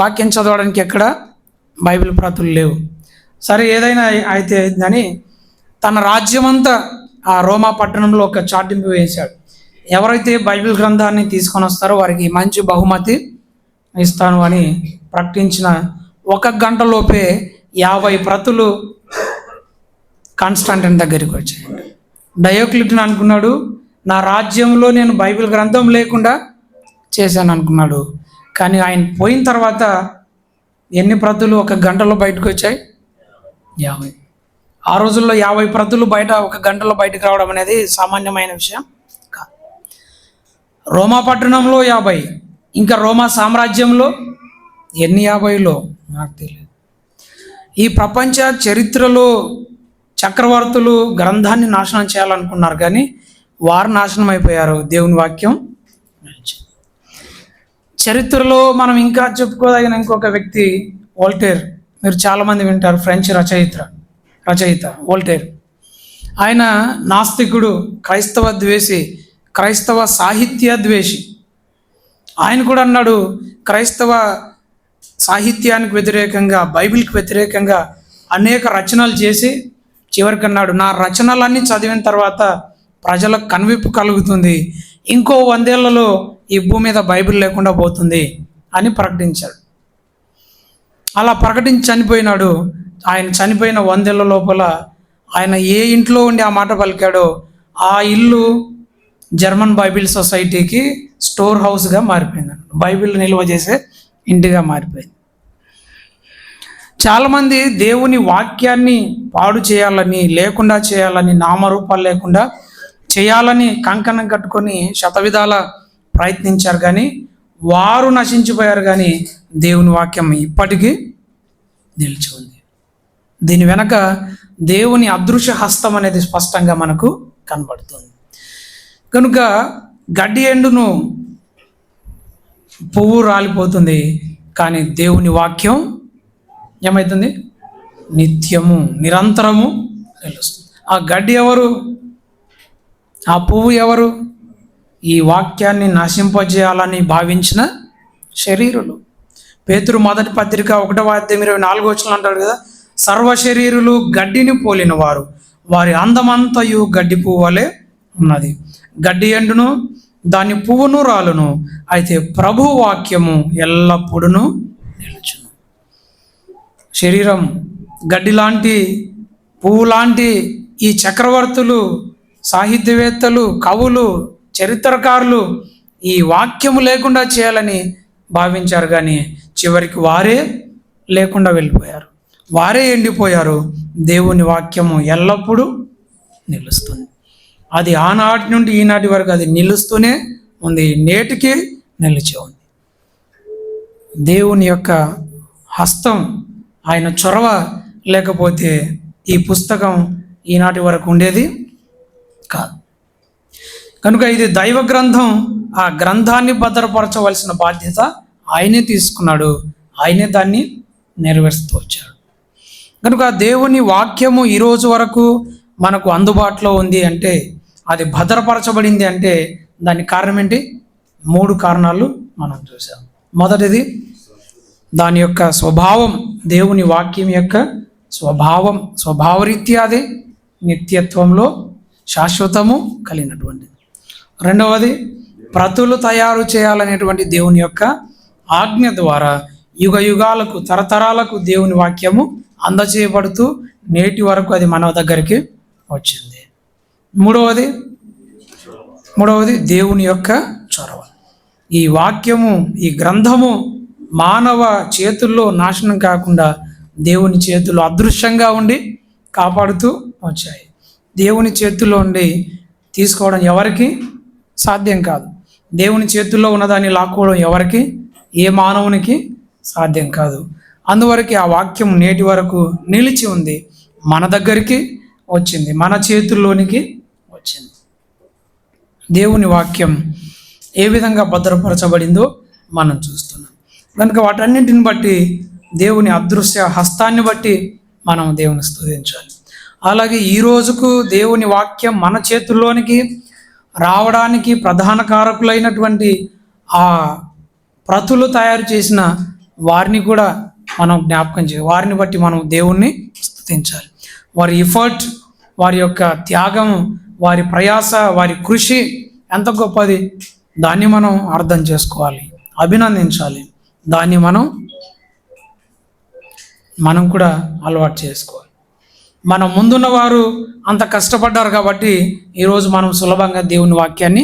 వాక్యం చదవడానికి ఎక్కడ బైబిల్ ప్రతులు లేవు. సరే ఏదైనా అయితే అని తన రాజ్యమంతా ఆ రోమా పట్టణంలో ఒక చాటింపు వేశాడు. ఎవరైతే బైబిల్ గ్రంథాన్ని తీసుకొని వస్తారో వారికి మంచి బహుమతి ఇస్తాను అని ప్రకటించిన 1 గంటలోపే 50 ప్రతులు కాన్స్టాంటైన్ దగ్గరికి వచ్చాయి. డయోక్లిటియన్ అనుకున్నాడు, నా రాజ్యంలో నేను బైబిల్ గ్రంథం లేకుండా చేశాను అనుకున్నాడు. కానీ ఆయన పోయిన తర్వాత ఎన్ని ప్రతులు 1 గంటలో బయటకు వచ్చాయి? 50. ఆ రోజుల్లో 50 ప్రతులు బయట 1 గంటలో బయటకు రావడం అనేది సామాన్యమైన విషయం కాదు. రోమా పట్టణంలో 50, ఇంకా రోమా సామ్రాజ్యంలో ఎన్ని 50లో నాకు తెలియదు. ఈ ప్రపంచ చరిత్రలో చక్రవర్తులు గ్రంథాన్ని నాశనం చేయాలనుకున్నారు, కానీ వారు నాశనం అయిపోయారు. దేవుని వాక్యం చరిత్రలో మనం ఇంకా చెప్పుకోదగిన ఇంకొక వ్యక్తి వోల్టేర్. మీరు చాలామంది వింటారు, ఫ్రెంచ్ రచయిత వోల్టేర్. ఆయన నాస్తికుడు, క్రైస్తవ ద్వేషి, క్రైస్తవ సాహిత్య ద్వేషి. ఆయన కూడా అన్నాడు, క్రైస్తవ సాహిత్యానికి వ్యతిరేకంగా, బైబిల్కి వ్యతిరేకంగా అనేక రచనలు చేసి చివరికి అన్నాడు, నా రచనలన్నీ చదివిన తర్వాత ప్రజలకు కనువిప్పు కలుగుతుంది, ఇంకో 100 ఏళ్లలో ఈ భూమి మీద బైబిల్ లేకుండా పోతుంది అని ప్రకటించాడు. అలా ప్రకటించి చనిపోయినాడు. ఆయన చనిపోయిన 100 ఏళ్ల లోపల ఆయన ఏ ఇంట్లో ఉండి ఆ మాట పలికాడో ఆ ఇల్లు జర్మన్ బైబిల్ సొసైటీకి స్టోర్ హౌస్గా మారిపోయింది. బైబిల్ నిల్వ చేసే ఇంటిగా మారిపోయింది. చాలామంది దేవుని వాక్యాన్ని పాడు చేయాలని, లేకుండా చేయాలని, నామరూపాలు లేకుండా చేయాలని కంకణం కట్టుకొని శతవిధాల ప్రయత్నించారు, కానీ వారు నశించిపోయారు. కానీ దేవుని వాక్యం ఇప్పటికీ నిలిచి ఉంది. దీని వెనక దేవుని అదృశ్య హస్తం అనేది స్పష్టంగా మనకు కనబడుతుంది. కనుక గడ్డి ఎండును, పువ్వు రాలిపోతుంది, కానీ దేవుని వాక్యం ఏమవుతుంది? నిత్యము, నిరంతరము తెలుస్తుంది. ఆ గడ్డి ఎవరు? ఆ పువ్వు ఎవరు? ఈ వాక్యాన్ని నశింపజేయాలని భావించిన శరీరులు. పేతురు 1వ పత్రిక 1వ అధ్యాయం 24వ వచనం అంటాడు కదా, సర్వ శరీరులు గడ్డిని పోలిన వారు, వారి అందమంతయు గడ్డి పువ్వు వలె ఉన్నది. గడ్డి ఎండును, దాని పువ్వును రాలును, అయితే ప్రభు వాక్యము ఎల్లప్పుడూ నిలుచును. శరీరం గడ్డి లాంటి, పువ్వు లాంటి ఈ చక్రవర్తులు, సాహిత్యవేత్తలు, కవులు, చరిత్రకారులు ఈ వాక్యము లేకుండా చేయాలని భావించారు, కానీ చివరికి వారే లేకుండా వెళ్ళిపోయారు, వారే ఎండిపోయారు. దేవుని వాక్యము ఎల్లప్పుడూ నిలుస్తుంది. అది ఆనాటి నుండి ఈనాటి వరకు అది నిలుస్తూనే ఉంది, నేటికి నిలిచి ఉంది. దేవుని యొక్క హస్తం, ఆయన చొరవ లేకపోతే ఈ పుస్తకం ఈనాటి వరకు ఉండేది కాదు. కనుక ఇది దైవ గ్రంథం. ఆ గ్రంథాన్ని భద్రపరచవలసిన బాధ్యత ఆయనే తీసుకున్నాడు, ఆయనే దాన్ని నెరవేరుస్తూ వచ్చాడు. కనుక దేవుని వాక్యము ఈరోజు వరకు మనకు అందుబాటులో ఉంది అంటే, అది భద్రపరచబడింది అంటే దానికి కారణం ఏంటి? 3 కారణాలు మనం చూసాం. మొదటిది దాని యొక్క స్వభావం, దేవుని వాక్యం యొక్క స్వభావరీత్యా అది నిత్యత్వంలో శాశ్వతము కలిగినటువంటిది. రెండవది ప్రతులు తయారు చేయాలనేటువంటి దేవుని యొక్క ఆజ్ఞ ద్వారా యుగ యుగాలకు, తరతరాలకు దేవుని వాక్యము అందచేయబడుతూ నేటి వరకు అది మన దగ్గరికి వచ్చింది. మూడవది దేవుని యొక్క చొరవ. ఈ వాక్యము, ఈ గ్రంథము మానవ చేతుల్లో నాశనం కాకుండా దేవుని చేతుల్లో అదృశ్యంగా ఉండి కాపాడుతూ వచ్చాయి. దేవుని చేతుల్లో ఉండి తీసుకోవడం ఎవరికి సాధ్యం కాదు. దేవుని చేతుల్లో ఉన్నదాన్ని లాక్కోవడం ఎవరికి, ఏ మానవునికి సాధ్యం కాదు. అందువరకు ఆ వాక్యం నేటి వరకు నిలిచి ఉంది, మన దగ్గరికి వచ్చింది, మన చేతుల్లోనికి వచ్చింది. దేవుని వాక్యం ఏ విధంగా భద్రపరచబడిందో మనం చూస్తున్నాం. కనుక వాటన్నింటిని బట్టి, దేవుని అదృశ్య హస్తాన్ని బట్టి మనం దేవుని స్తుతించాలి. అలాగే ఈ రోజుకు దేవుని వాక్యం మన చేతుల్లోనికి రావడానికి ప్రధాన కారకులైనటువంటి ఆ ప్రతులు తయారు చేసిన వారిని కూడా మనం జ్ఞాపకం చేయాలి. వారిని బట్టి మనం దేవుణ్ణి స్తుతించాలి. వారి ఎఫర్ట్, వారి యొక్క త్యాగం, వారి ప్రయాస, వారి కృషి ఎంత గొప్పది, దాన్ని మనం అర్థం చేసుకోవాలి, అభినందించాలి. దాన్ని మనం కూడా అలవాటు చేసుకోవాలి. మన ముందున్న వారు అంత కష్టపడ్డారు కాబట్టి ఈరోజు మనం సులభంగా దేవుని వాక్యాన్ని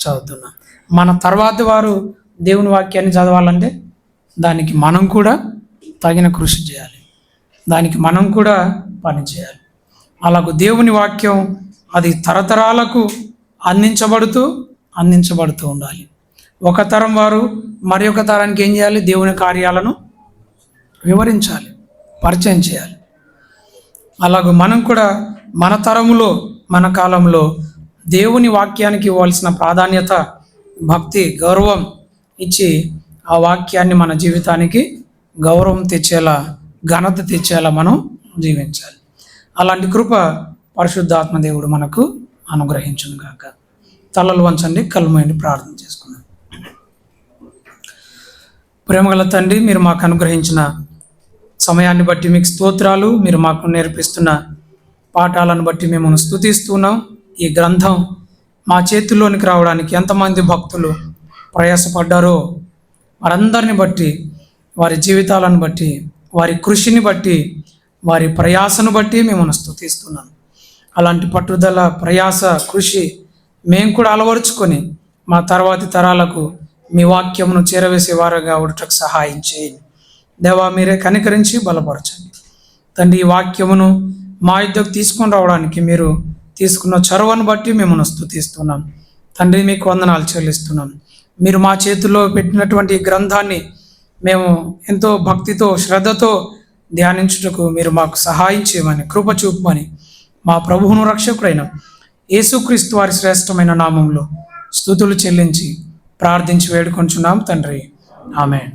చదువుతున్నాం. మన తర్వాతి వారు దేవుని వాక్యాన్ని చదవాలంటే దానికి మనం కూడా తగిన కృషి చేయాలి, దానికి మనం కూడా పని చేయాలి. అలాగూ దేవుని వాక్యం అది తరతరాలకు అందించబడుతూ ఉండాలి. ఒక తరం వారు మరి ఒక తరానికి ఏం చేయాలి? దేవుని కార్యాలను వివరించాలి, పరిచయం చేయాలి. అలాగూ మనం కూడా మన తరములో, మన కాలంలో దేవుని వాక్యానికి ఇవ్వాల్సిన ప్రాధాన్యత, భక్తి, గౌరవం ఇచ్చి ఆ వాక్యాన్ని మన జీవితానికి గౌరవం తెచ్చేలా, ఘనత తెచ్చేలా మనం జీవించాలి. అలాంటి కృప పరిశుద్ధాత్మ దేవుడు మనకు అనుగ్రహించును గాక. తలలు వంచండి, కళ్ళు మూయండి, ప్రార్థన చేసుకున్నాం. ప్రేమగల తండ్రి, మీరు మాకు అనుగ్రహించిన సమయాన్ని బట్టి మీకు స్తోత్రాలు. మీరు మాకు నేర్పిస్తున్న పాఠాలను బట్టి మేము స్తుతిస్తున్నాం. ఈ గ్రంథం మా చేతుల్లోనికి రావడానికి ఎంతమంది భక్తులు ప్రయాసపడ్డారో వారందరిని బట్టి, వారి జీవితాలను బట్టి, వారి కృషిని బట్టి, వారి ప్రయాసను బట్టి మేము స్తుతిస్తున్నాం. అలాంటి పట్టుదల, ప్రయాస, కృషి మేము కూడా అలవరుచుకొని మా తర్వాతి తరాలకు మీ వాక్యమును చేరవేసేవారుగా ఉండటకు సహాయం చేయండి. దేవా, మీరే కనికరించి బలపరచండి. తండ్రి, ఈ వాక్యమును మా యుద్ధకు తీసుకొని రావడానికి మీరు తీసుకున్న చొరవను బట్టి మేము స్తుతిస్తున్నాం. తండ్రి, మీకు వందనాలు చెల్లిస్తున్నాం. మీరు మా చేతుల్లో పెట్టినటువంటి ఈ గ్రంథాన్ని మేము ఎంతో భక్తితో, శ్రద్ధతో ధ్యానించుటకు మీరు మాకు సహాయం చేయమని, కృప చూపమని మా ప్రభువును రక్షకుడైన యేసుక్రీస్తు వారి శ్రేష్టమైన నామంలో స్తుతులు చెల్లించి ప్రార్థించి వేడుకొంచున్నాం తండ్రి. ఆమేన్.